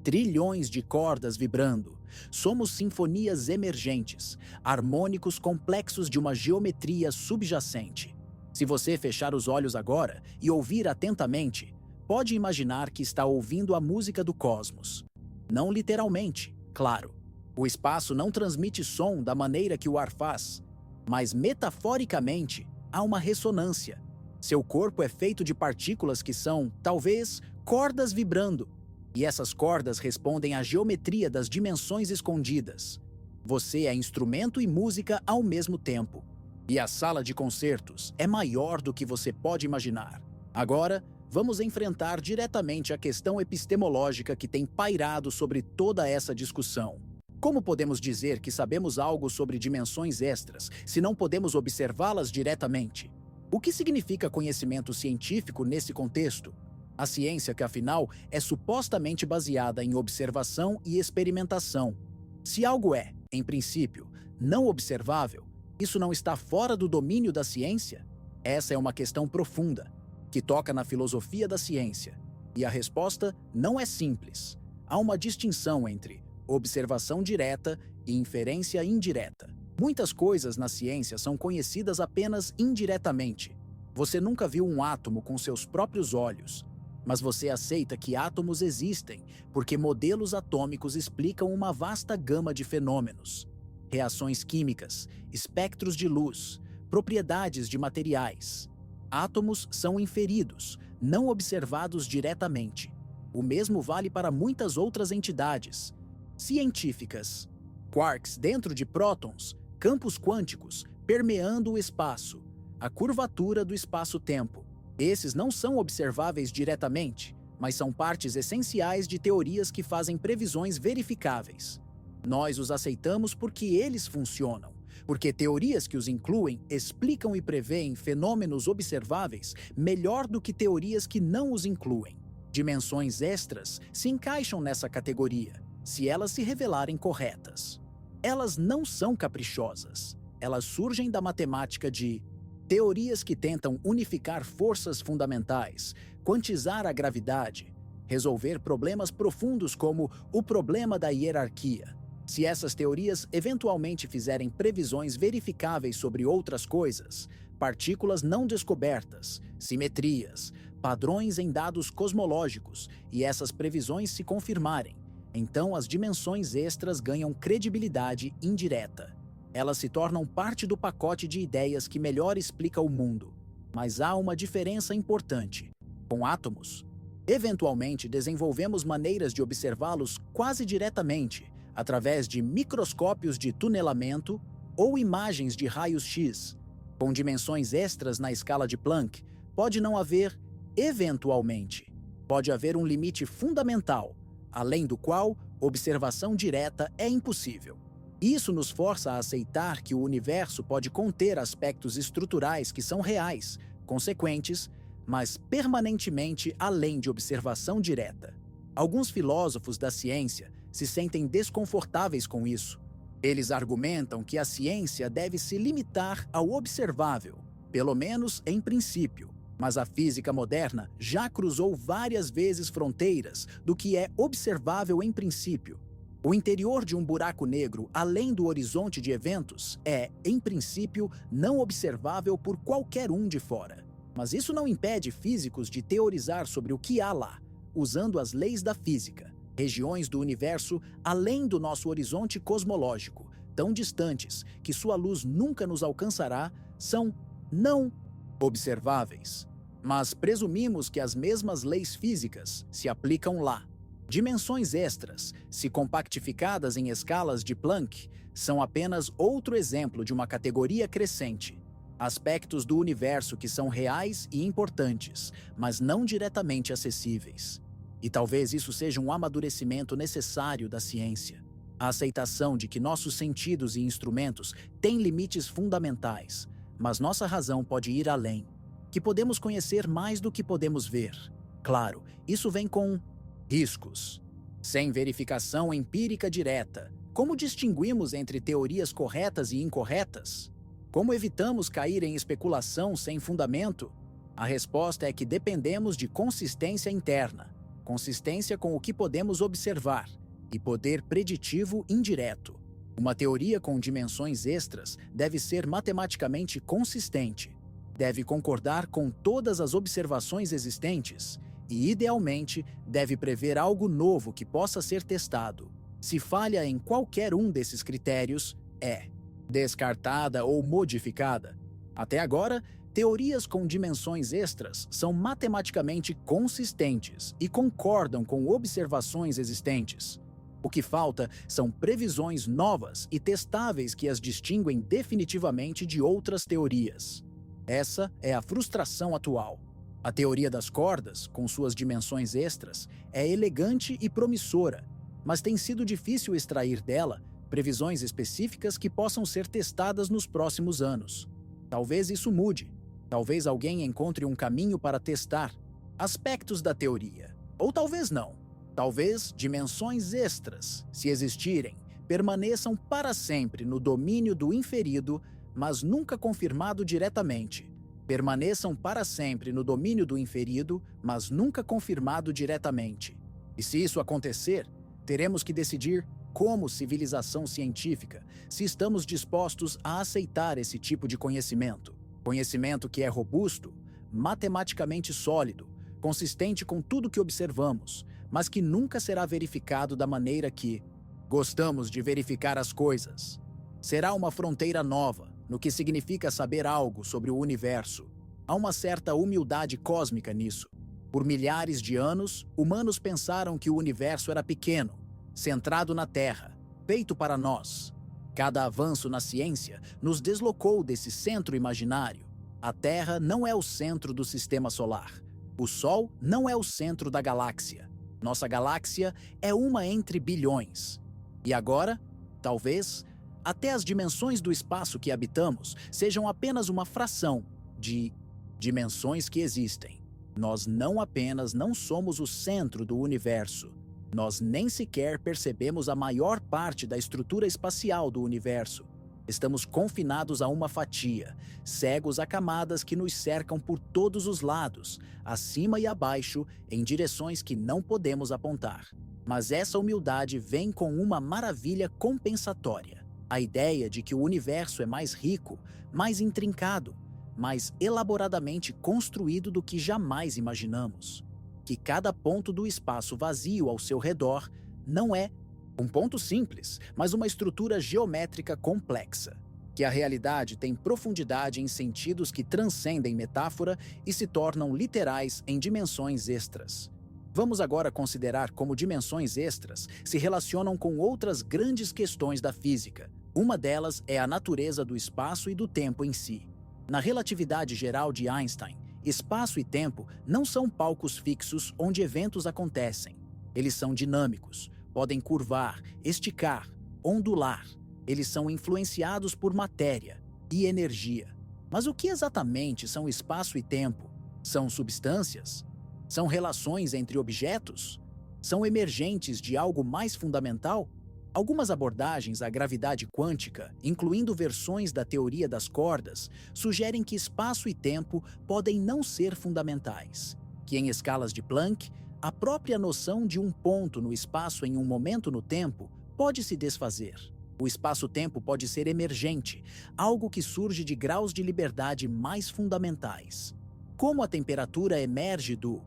trilhões de cordas vibrando, somos sinfonias emergentes, harmônicos complexos de uma geometria subjacente. Se você fechar os olhos agora e ouvir atentamente, pode imaginar que está ouvindo a música do cosmos. Não literalmente, claro. O espaço não transmite som da maneira que o ar faz, mas metaforicamente há uma ressonância. Seu corpo é feito de partículas que são, talvez, cordas vibrando. E essas cordas respondem à geometria das dimensões escondidas. Você é instrumento e música ao mesmo tempo. E a sala de concertos é maior do que você pode imaginar. Agora, vamos enfrentar diretamente a questão epistemológica que tem pairado sobre toda essa discussão. Como podemos dizer que sabemos algo sobre dimensões extras se não podemos observá-las diretamente? O que significa conhecimento científico nesse contexto? A ciência que, afinal, é supostamente baseada em observação e experimentação. Se algo é, em princípio, não observável, isso não está fora do domínio da ciência? Essa é uma questão profunda, que toca na filosofia da ciência. E a resposta não é simples. Há uma distinção entre observação direta e inferência indireta. Muitas coisas na ciência são conhecidas apenas indiretamente. Você nunca viu um átomo com seus próprios olhos, mas você aceita que átomos existem porque modelos atômicos explicam uma vasta gama de fenômenos. Reações químicas, espectros de luz, propriedades de materiais. Átomos são inferidos, não observados diretamente. O mesmo vale para muitas outras entidades científicas. Quarks dentro de prótons, campos quânticos, permeando o espaço, a curvatura do espaço-tempo. Esses não são observáveis diretamente, mas são partes essenciais de teorias que fazem previsões verificáveis. Nós os aceitamos porque eles funcionam, porque teorias que os incluem explicam e prevêem fenômenos observáveis melhor do que teorias que não os incluem. Dimensões extras se encaixam nessa categoria, se elas se revelarem corretas. Elas não são caprichosas. Elas surgem da matemática de teorias que tentam unificar forças fundamentais, quantizar a gravidade, resolver problemas profundos como o problema da hierarquia. Se essas teorias eventualmente fizerem previsões verificáveis sobre outras coisas, partículas não descobertas, simetrias, padrões em dados cosmológicos, e essas previsões se confirmarem, então as dimensões extras ganham credibilidade indireta. Elas se tornam parte do pacote de ideias que melhor explica o mundo. Mas há uma diferença importante. Com átomos, eventualmente desenvolvemos maneiras de observá-los quase diretamente, através de microscópios de tunelamento ou imagens de raios-x. Com dimensões extras na escala de Planck, pode não haver, eventualmente, pode haver um limite fundamental, além do qual observação direta é impossível. Isso nos força a aceitar que o universo pode conter aspectos estruturais que são reais, consequentes, mas permanentemente além de observação direta. Alguns filósofos da ciência se sentem desconfortáveis com isso. Eles argumentam que a ciência deve se limitar ao observável, pelo menos em princípio, mas a física moderna já cruzou várias vezes fronteiras do que é observável em princípio. O interior de um buraco negro, além do horizonte de eventos, é, em princípio, não observável por qualquer um de fora. Mas isso não impede físicos de teorizar sobre o que há lá, usando as leis da física. Regiões do universo além do nosso horizonte cosmológico, tão distantes que sua luz nunca nos alcançará, são não observáveis. Mas presumimos que as mesmas leis físicas se aplicam lá. Dimensões extras, se compactificadas em escalas de Planck, são apenas outro exemplo de uma categoria crescente. Aspectos do universo que são reais e importantes, mas não diretamente acessíveis. E talvez isso seja um amadurecimento necessário da ciência. A aceitação de que nossos sentidos e instrumentos têm limites fundamentais, mas nossa razão pode ir além. Que podemos conhecer mais do que podemos ver. Claro, isso vem com riscos. Sem verificação empírica direta, como distinguimos entre teorias corretas e incorretas? Como evitamos cair em especulação sem fundamento? A resposta é que dependemos de consistência interna, consistência com o que podemos observar, e poder preditivo indireto. Uma teoria com dimensões extras deve ser matematicamente consistente, deve concordar com todas as observações existentes e, idealmente, deve prever algo novo que possa ser testado. Se falha em qualquer um desses critérios, é descartada ou modificada. Até agora, teorias com dimensões extras são matematicamente consistentes e concordam com observações existentes. O que falta são previsões novas e testáveis que as distinguem definitivamente de outras teorias. Essa é a frustração atual. A teoria das cordas, com suas dimensões extras, é elegante e promissora, mas tem sido difícil extrair dela previsões específicas que possam ser testadas nos próximos anos. Talvez isso mude. Talvez alguém encontre um caminho para testar aspectos da teoria. Ou talvez não. Talvez dimensões extras, se existirem, permaneçam para sempre no domínio do inferido, mas nunca confirmado diretamente. Permaneçam para sempre no domínio do inferido, mas nunca confirmado diretamente. E se isso acontecer, teremos que decidir, como civilização científica, se estamos dispostos a aceitar esse tipo de conhecimento. Conhecimento que é robusto, matematicamente sólido, consistente com tudo que observamos, mas que nunca será verificado da maneira que gostamos de verificar as coisas. Será uma fronteira nova no que significa saber algo sobre o universo. Há uma certa humildade cósmica nisso. Por milhares de anos, humanos pensaram que o universo era pequeno, centrado na Terra, feito para nós. Cada avanço na ciência nos deslocou desse centro imaginário. A Terra não é o centro do sistema solar. O Sol não é o centro da galáxia. Nossa galáxia é uma entre bilhões. E agora, talvez, até as dimensões do espaço que habitamos sejam apenas uma fração de dimensões que existem. Nós não apenas não somos o centro do universo, nós nem sequer percebemos a maior parte da estrutura espacial do universo. Estamos confinados a uma fatia, cegos a camadas que nos cercam por todos os lados, acima e abaixo, em direções que não podemos apontar. Mas essa humildade vem com uma maravilha compensatória. A ideia de que o universo é mais rico, mais intrincado, mais elaboradamente construído do que jamais imaginamos. Que cada ponto do espaço vazio ao seu redor não é um ponto simples, mas uma estrutura geométrica complexa. Que a realidade tem profundidade em sentidos que transcendem metáfora e se tornam literais em dimensões extras. Vamos agora considerar como dimensões extras se relacionam com outras grandes questões da física. Uma delas é a natureza do espaço e do tempo em si. Na relatividade geral de Einstein, espaço e tempo não são palcos fixos onde eventos acontecem. Eles são dinâmicos, podem curvar, esticar, ondular. Eles são influenciados por matéria e energia. Mas o que exatamente são espaço e tempo? São substâncias? São relações entre objetos? São emergentes de algo mais fundamental? Algumas abordagens à gravidade quântica, incluindo versões da teoria das cordas, sugerem que espaço e tempo podem não ser fundamentais, que em escalas de Planck, a própria noção de um ponto no espaço em um momento no tempo pode se desfazer. O espaço-tempo pode ser emergente, algo que surge de graus de liberdade mais fundamentais. Como a temperatura emerge do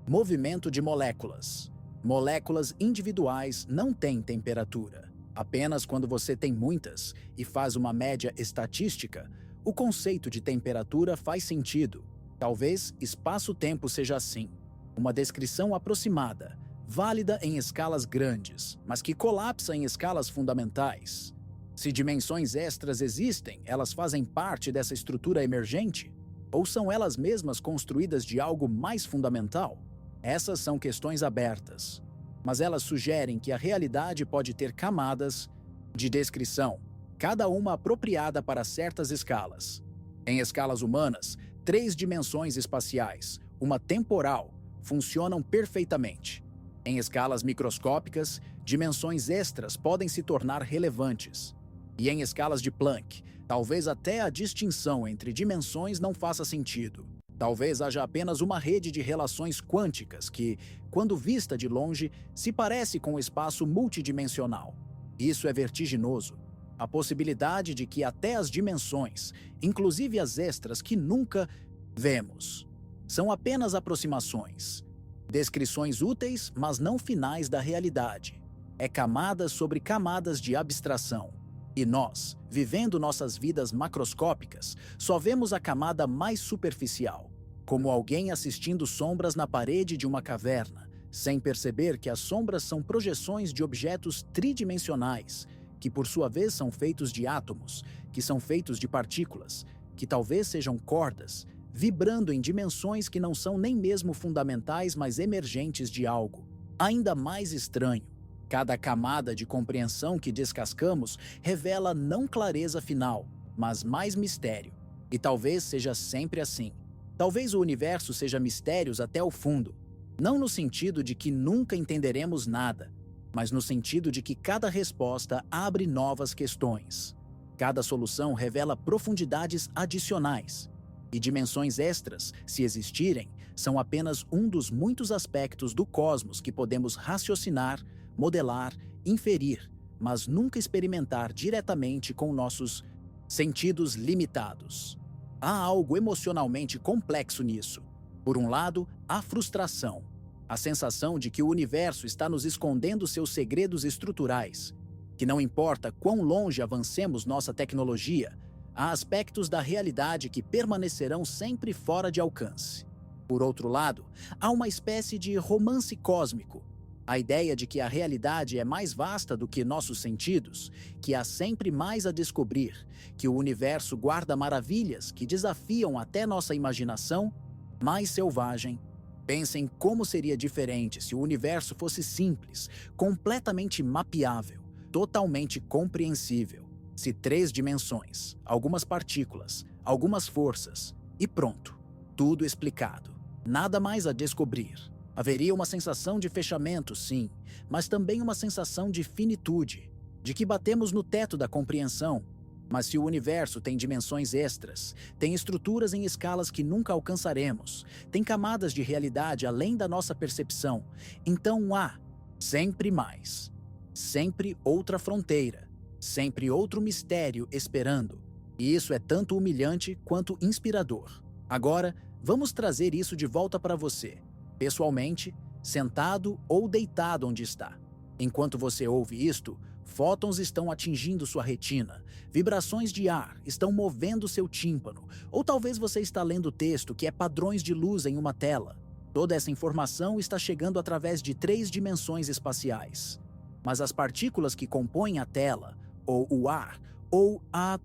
movimento de moléculas. Moléculas individuais não têm temperatura. Apenas quando você tem muitas e faz uma média estatística, o conceito de temperatura faz sentido. Talvez espaço-tempo seja assim. Uma descrição aproximada, válida em escalas grandes, mas que colapsa em escalas fundamentais. Se dimensões extras existem, elas fazem parte dessa estrutura emergente? Ou são elas mesmas construídas de algo mais fundamental? Essas são questões abertas, mas elas sugerem que a realidade pode ter camadas de descrição, cada uma apropriada para certas escalas. Em escalas humanas, 3 dimensões espaciais, uma temporal, funcionam perfeitamente. Em escalas microscópicas, dimensões extras podem se tornar relevantes. E em escalas de Planck, talvez até a distinção entre dimensões não faça sentido. Talvez haja apenas uma rede de relações quânticas que, quando vista de longe, se parece com o espaço multidimensional. Isso é vertiginoso. A possibilidade de que até as dimensões, inclusive as extras que nunca vemos, são apenas aproximações. Descrições úteis, mas não finais da realidade. É camadas sobre camadas de abstração. E nós, vivendo nossas vidas macroscópicas, só vemos a camada mais superficial, como alguém assistindo sombras na parede de uma caverna, sem perceber que as sombras são projeções de objetos tridimensionais, que por sua vez são feitos de átomos, que são feitos de partículas, que talvez sejam cordas, vibrando em dimensões que não são nem mesmo fundamentais, mas emergentes de algo ainda mais estranho. Cada camada de compreensão que descascamos revela não clareza final, mas mais mistério. E talvez seja sempre assim. Talvez o universo seja mistérios até o fundo. Não no sentido de que nunca entenderemos nada, mas no sentido de que cada resposta abre novas questões. Cada solução revela profundidades adicionais. E dimensões extras, se existirem, são apenas um dos muitos aspectos do cosmos que podemos raciocinar, modelar, inferir, mas nunca experimentar diretamente com nossos sentidos limitados. Há algo emocionalmente complexo nisso. Por um lado, a frustração, a sensação de que o universo está nos escondendo seus segredos estruturais, que não importa quão longe avancemos nossa tecnologia, há aspectos da realidade que permanecerão sempre fora de alcance. Por outro lado, há uma espécie de romance cósmico, a ideia de que a realidade é mais vasta do que nossos sentidos, que há sempre mais a descobrir, que o universo guarda maravilhas que desafiam até nossa imaginação mais selvagem. Pensem como seria diferente se o universo fosse simples, completamente mapeável, totalmente compreensível. Se 3 dimensões, algumas partículas, algumas forças, e pronto, tudo explicado. Nada mais a descobrir. Haveria uma sensação de fechamento, sim, mas também uma sensação de finitude, de que batemos no teto da compreensão. Mas se o universo tem dimensões extras, tem estruturas em escalas que nunca alcançaremos, tem camadas de realidade além da nossa percepção, então há sempre mais, sempre outra fronteira, sempre outro mistério esperando. E isso é tanto humilhante quanto inspirador. Agora, vamos trazer isso de volta para você, pessoalmente, sentado ou deitado onde está. Enquanto você ouve isto, fótons estão atingindo sua retina, vibrações de ar estão movendo seu tímpano, ou talvez você está lendo texto que é padrões de luz em uma tela. Toda essa informação está chegando através de 3 dimensões espaciais. Mas as partículas que compõem a tela, ou o ar, ou a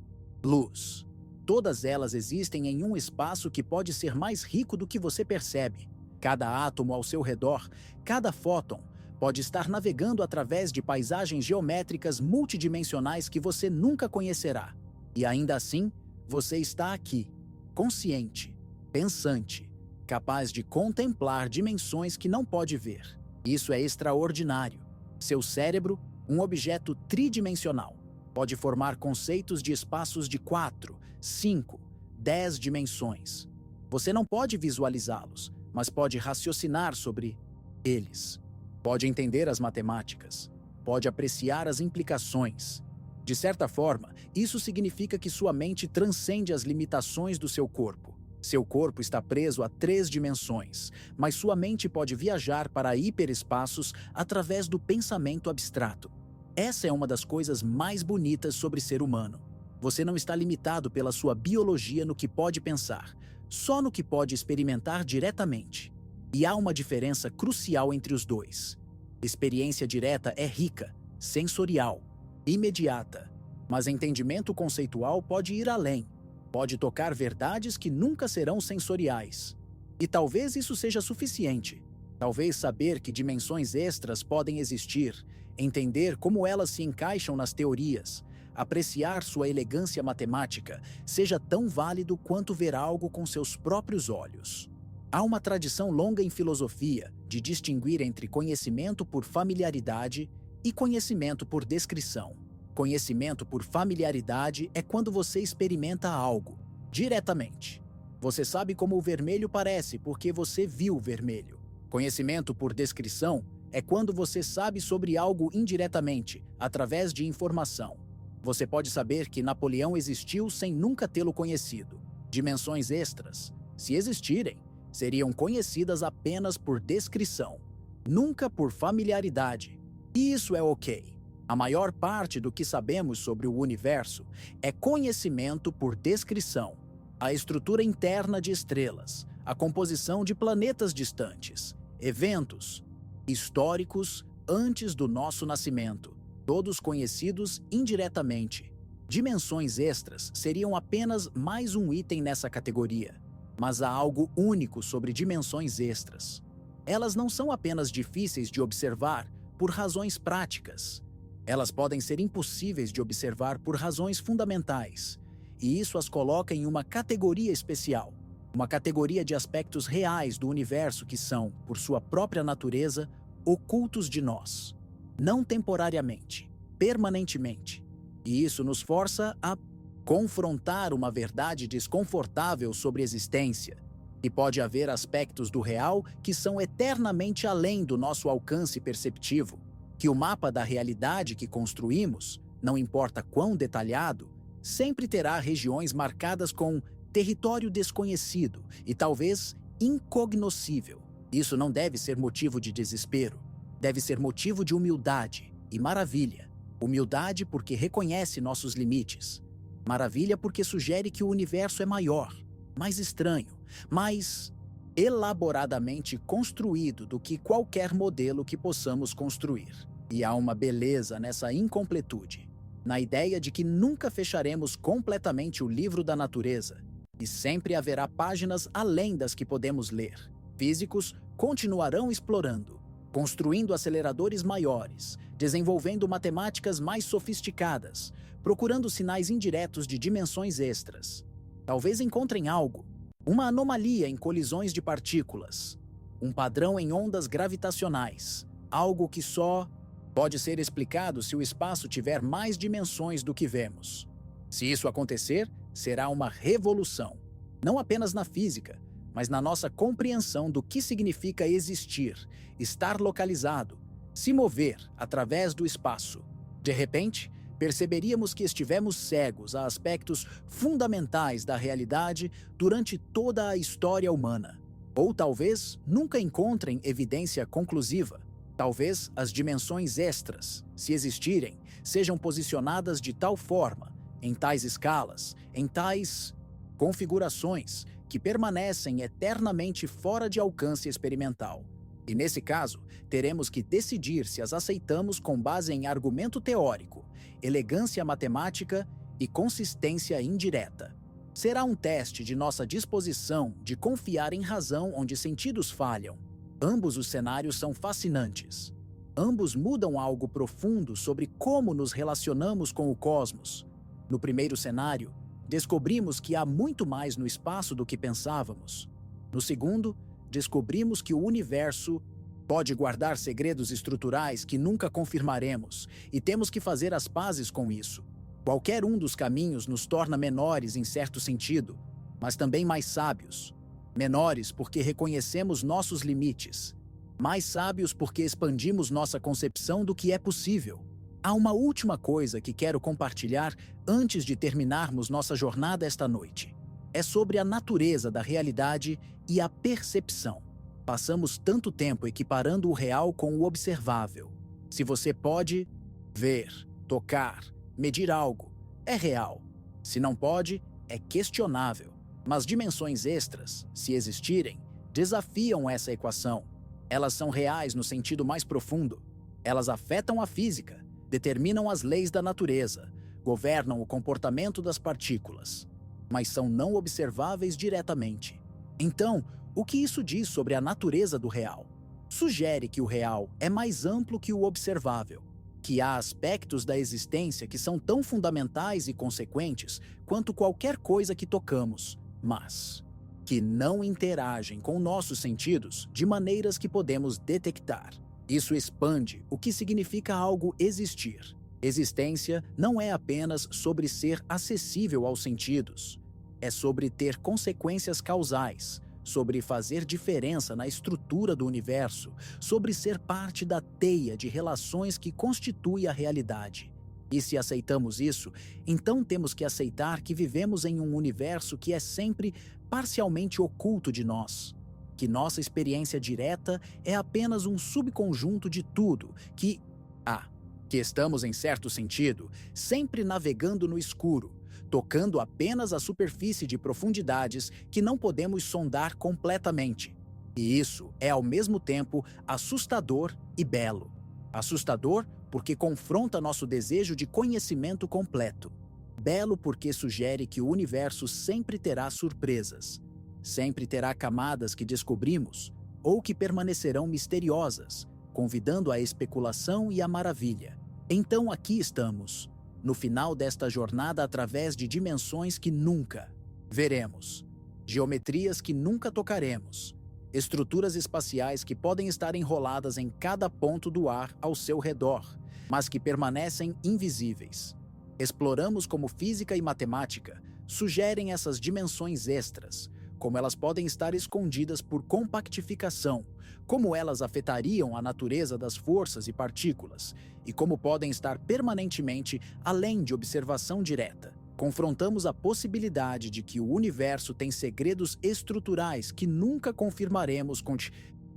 luz, todas elas existem em um espaço que pode ser mais rico do que você percebe. Cada átomo ao seu redor, cada fóton, pode estar navegando através de paisagens geométricas multidimensionais que você nunca conhecerá. E ainda assim, você está aqui, consciente, pensante, capaz de contemplar dimensões que não pode ver. Isso é extraordinário. Seu cérebro, um objeto tridimensional, pode formar conceitos de espaços de 4, 5, 10 dimensões. Você não pode visualizá-los, mas pode raciocinar sobre eles. Pode entender as matemáticas, pode apreciar as implicações. De certa forma, isso significa que sua mente transcende as limitações do seu corpo. Seu corpo está preso a 3 dimensões, mas sua mente pode viajar para hiperespaços através do pensamento abstrato. Essa é uma das coisas mais bonitas sobre ser humano. Você não está limitado pela sua biologia no que pode pensar, só no que pode experimentar diretamente. E há uma diferença crucial entre os dois. Experiência direta é rica, sensorial, imediata, mas entendimento conceitual pode ir além. Pode tocar verdades que nunca serão sensoriais. E talvez isso seja suficiente. Talvez saber que dimensões extras podem existir, entender como elas se encaixam nas teorias, apreciar sua elegância matemática, seja tão válido quanto ver algo com seus próprios olhos. Há uma tradição longa em filosofia de distinguir entre conhecimento por familiaridade e conhecimento por descrição. Conhecimento por familiaridade é quando você experimenta algo, diretamente. Você sabe como o vermelho parece porque você viu o vermelho. Conhecimento por descrição é quando você sabe sobre algo indiretamente, através de informação. Você pode saber que Napoleão existiu sem nunca tê-lo conhecido. Dimensões extras, se existirem, seriam conhecidas apenas por descrição, nunca por familiaridade. E isso é ok. A maior parte do que sabemos sobre o universo é conhecimento por descrição. A estrutura interna de estrelas, a composição de planetas distantes, eventos históricos antes do nosso nascimento, todos conhecidos indiretamente. Dimensões extras seriam apenas mais um item nessa categoria, mas há algo único sobre dimensões extras. Elas não são apenas difíceis de observar por razões práticas. Elas podem ser impossíveis de observar por razões fundamentais, e isso as coloca em uma categoria especial, uma categoria de aspectos reais do universo que são, por sua própria natureza, ocultos de nós, não temporariamente, permanentemente. E isso nos força a confrontar uma verdade desconfortável sobre existência, e pode haver aspectos do real que são eternamente além do nosso alcance perceptivo, que o mapa da realidade que construímos, não importa quão detalhado, sempre terá regiões marcadas com território desconhecido e talvez incognoscível. Isso não deve ser motivo de desespero, deve ser motivo de humildade e maravilha. Humildade porque reconhece nossos limites. Maravilha porque sugere que o universo é maior, mais estranho, mais elaboradamente construído do que qualquer modelo que possamos construir. E há uma beleza nessa incompletude, na ideia de que nunca fecharemos completamente o livro da natureza, e sempre haverá páginas além das que podemos ler. Físicos continuarão explorando, construindo aceleradores maiores, desenvolvendo matemáticas mais sofisticadas, procurando sinais indiretos de dimensões extras. Talvez encontrem algo, uma anomalia em colisões de partículas, um padrão em ondas gravitacionais, algo que só pode ser explicado se o espaço tiver mais dimensões do que vemos. Se isso acontecer, será uma revolução, não apenas na física, mas na nossa compreensão do que significa existir, estar localizado, se mover através do espaço. De repente, perceberíamos que estivemos cegos a aspectos fundamentais da realidade durante toda a história humana. Ou talvez nunca encontrem evidência conclusiva. Talvez as dimensões extras, se existirem, sejam posicionadas de tal forma, em tais escalas, em tais configurações, que permanecem eternamente fora de alcance experimental. E nesse caso, teremos que decidir se as aceitamos com base em argumento teórico, elegância matemática e consistência indireta. Será um teste de nossa disposição de confiar em razão onde sentidos falham. Ambos os cenários são fascinantes. Ambos mudam algo profundo sobre como nos relacionamos com o cosmos. No primeiro cenário, descobrimos que há muito mais no espaço do que pensávamos. No segundo, descobrimos que o universo pode guardar segredos estruturais que nunca confirmaremos, e temos que fazer as pazes com isso. Qualquer um dos caminhos nos torna menores em certo sentido, mas também mais sábios. Menores porque reconhecemos nossos limites. Mais sábios porque expandimos nossa concepção do que é possível. Há uma última coisa que quero compartilhar antes de terminarmos nossa jornada esta noite. É sobre a natureza da realidade e a percepção. Passamos tanto tempo equiparando o real com o observável. Se você pode ver, tocar, medir algo, é real. Se não pode, é questionável. Mas dimensões extras, se existirem, desafiam essa equação. Elas são reais no sentido mais profundo. Elas afetam a física, determinam as leis da natureza, governam o comportamento das partículas, mas são não observáveis diretamente. Então, o que isso diz sobre a natureza do real? Sugere que o real é mais amplo que o observável, que há aspectos da existência que são tão fundamentais e consequentes quanto qualquer coisa que tocamos, mas que não interagem com nossos sentidos de maneiras que podemos detectar. Isso expande o que significa algo existir. Existência não é apenas sobre ser acessível aos sentidos. É sobre ter consequências causais, sobre fazer diferença na estrutura do universo, sobre ser parte da teia de relações que constitui a realidade. E se aceitamos isso, então temos que aceitar que vivemos em um universo que é sempre parcialmente oculto de nós, que nossa experiência direta é apenas um subconjunto de tudo, que estamos, em certo sentido, sempre navegando no escuro, tocando apenas a superfície de profundidades que não podemos sondar completamente. E isso é ao mesmo tempo assustador e belo. Assustador porque confronta nosso desejo de conhecimento completo. Belo porque sugere que o universo sempre terá surpresas, sempre terá camadas que descobrimos ou que permanecerão misteriosas, convidando a especulação e a maravilha. Então aqui estamos, no final desta jornada através de dimensões que nunca veremos, geometrias que nunca tocaremos, estruturas espaciais que podem estar enroladas em cada ponto do ar ao seu redor, mas que permanecem invisíveis. Exploramos como física e matemática sugerem essas dimensões extras, como elas podem estar escondidas por compactificação, como elas afetariam a natureza das forças e partículas, e como podem estar permanentemente além de observação direta. Confrontamos a possibilidade de que o universo tem segredos estruturais que nunca confirmaremos com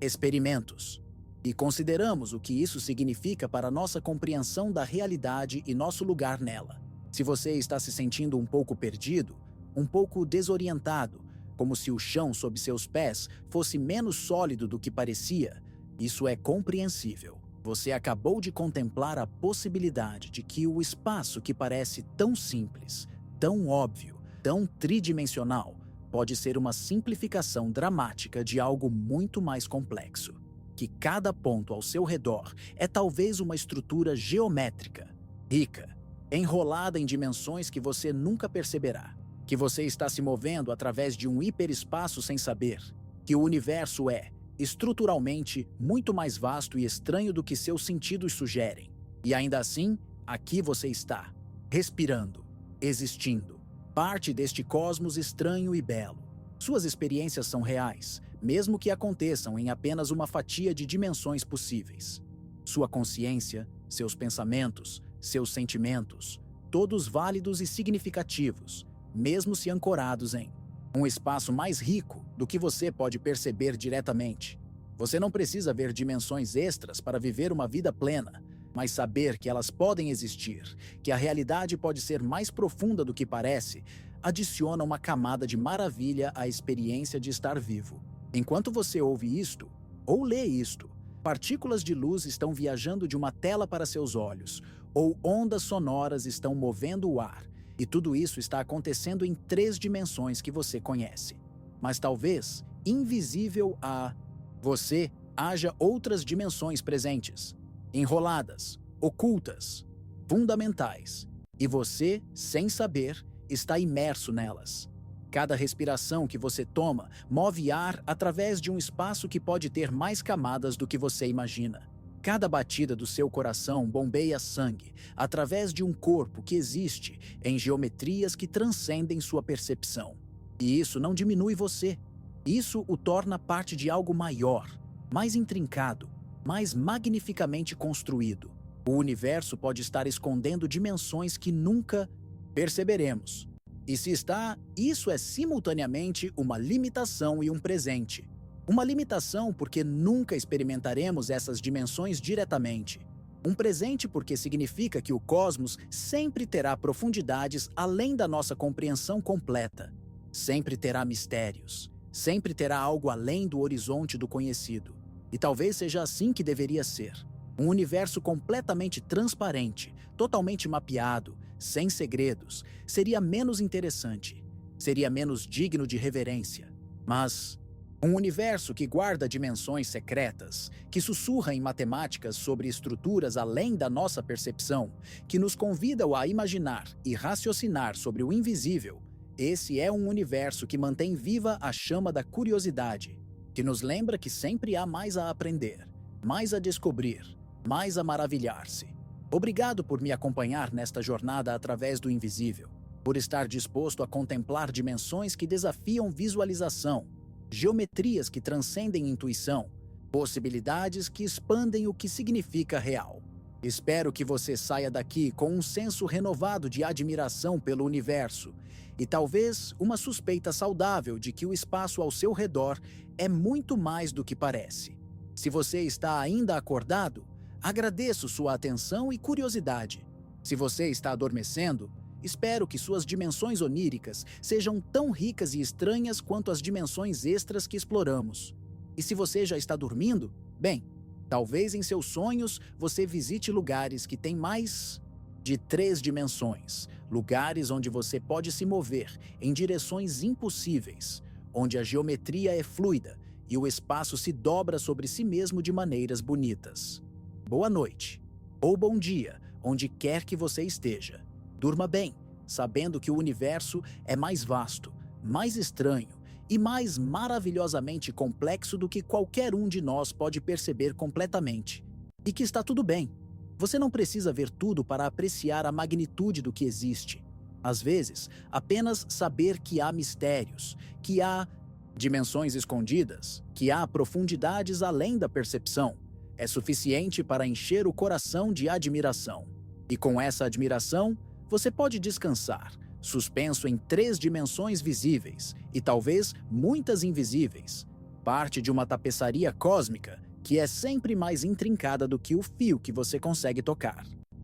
experimentos. E consideramos o que isso significa para nossa compreensão da realidade e nosso lugar nela. Se você está se sentindo um pouco perdido, um pouco desorientado, como se o chão sob seus pés fosse menos sólido do que parecia, isso é compreensível. Você acabou de contemplar a possibilidade de que o espaço que parece tão simples, tão óbvio, tão tridimensional, pode ser uma simplificação dramática de algo muito mais complexo. Que cada ponto ao seu redor é talvez uma estrutura geométrica, rica, enrolada em dimensões que você nunca perceberá. Que você está se movendo através de um hiperespaço sem saber. Que o universo é, estruturalmente, muito mais vasto e estranho do que seus sentidos sugerem. E ainda assim, aqui você está, respirando, existindo, parte deste cosmos estranho e belo. Suas experiências são reais, mesmo que aconteçam em apenas uma fatia de dimensões possíveis. Sua consciência, seus pensamentos, seus sentimentos, todos válidos e significativos, mesmo se ancorados em um espaço mais rico do que você pode perceber diretamente. Você não precisa ver dimensões extras para viver uma vida plena, Mas saber que elas podem existir, que a realidade pode ser mais profunda do que parece, adiciona uma camada de maravilha à experiência de estar vivo. Enquanto você ouve isto, ou lê isto, partículas de luz estão viajando de uma tela para seus olhos, ou ondas sonoras estão movendo o ar, e tudo isso está acontecendo em 3 dimensões que você conhece. Mas talvez, invisível a você, haja outras dimensões presentes, enroladas, ocultas, fundamentais, e você, sem saber, está imerso nelas. Cada respiração que você toma move ar através de um espaço que pode ter mais camadas do que você imagina. Cada batida do seu coração bombeia sangue através de um corpo que existe em geometrias que transcendem sua percepção. E isso não diminui você. Isso o torna parte de algo maior, mais intrincado, mais magnificamente construído. O universo pode estar escondendo dimensões que nunca perceberemos. E se está, isso é simultaneamente uma limitação e um presente. Uma limitação porque nunca experimentaremos essas dimensões diretamente. Um presente porque significa que o cosmos sempre terá profundidades além da nossa compreensão completa. Sempre terá mistérios. Sempre terá algo além do horizonte do conhecido. E talvez seja assim que deveria ser. Um universo completamente transparente, totalmente mapeado, sem segredos, seria menos interessante, seria menos digno de reverência. Mas um universo que guarda dimensões secretas, que sussurra em matemáticas sobre estruturas além da nossa percepção, que nos convida a imaginar e raciocinar sobre o invisível, esse é um universo que mantém viva a chama da curiosidade, que nos lembra que sempre há mais a aprender, mais a descobrir, mais a maravilhar-se. Obrigado por me acompanhar nesta jornada através do invisível, por estar disposto a contemplar dimensões que desafiam visualização, geometrias que transcendem intuição, possibilidades que expandem o que significa real. Espero que você saia daqui com um senso renovado de admiração pelo universo e talvez uma suspeita saudável de que o espaço ao seu redor é muito mais do que parece. Se você está ainda acordado, agradeço sua atenção e curiosidade. Se você está adormecendo, espero que suas dimensões oníricas sejam tão ricas e estranhas quanto as dimensões extras que exploramos. E se você já está dormindo, bem, talvez em seus sonhos você visite lugares que têm mais de 3 dimensões, lugares onde você pode se mover em direções impossíveis, onde a geometria é fluida e o espaço se dobra sobre si mesmo de maneiras bonitas. Boa noite, ou bom dia, onde quer que você esteja. Durma bem, sabendo que o universo é mais vasto, mais estranho e mais maravilhosamente complexo do que qualquer um de nós pode perceber completamente. E que está tudo bem. Você não precisa ver tudo para apreciar a magnitude do que existe. Às vezes, apenas saber que há mistérios, que há dimensões escondidas, que há profundidades além da percepção, é suficiente para encher o coração de admiração. E com essa admiração, você pode descansar, suspenso em 3 dimensões visíveis e talvez muitas invisíveis, parte de uma tapeçaria cósmica que é sempre mais intrincada do que o fio que você consegue tocar.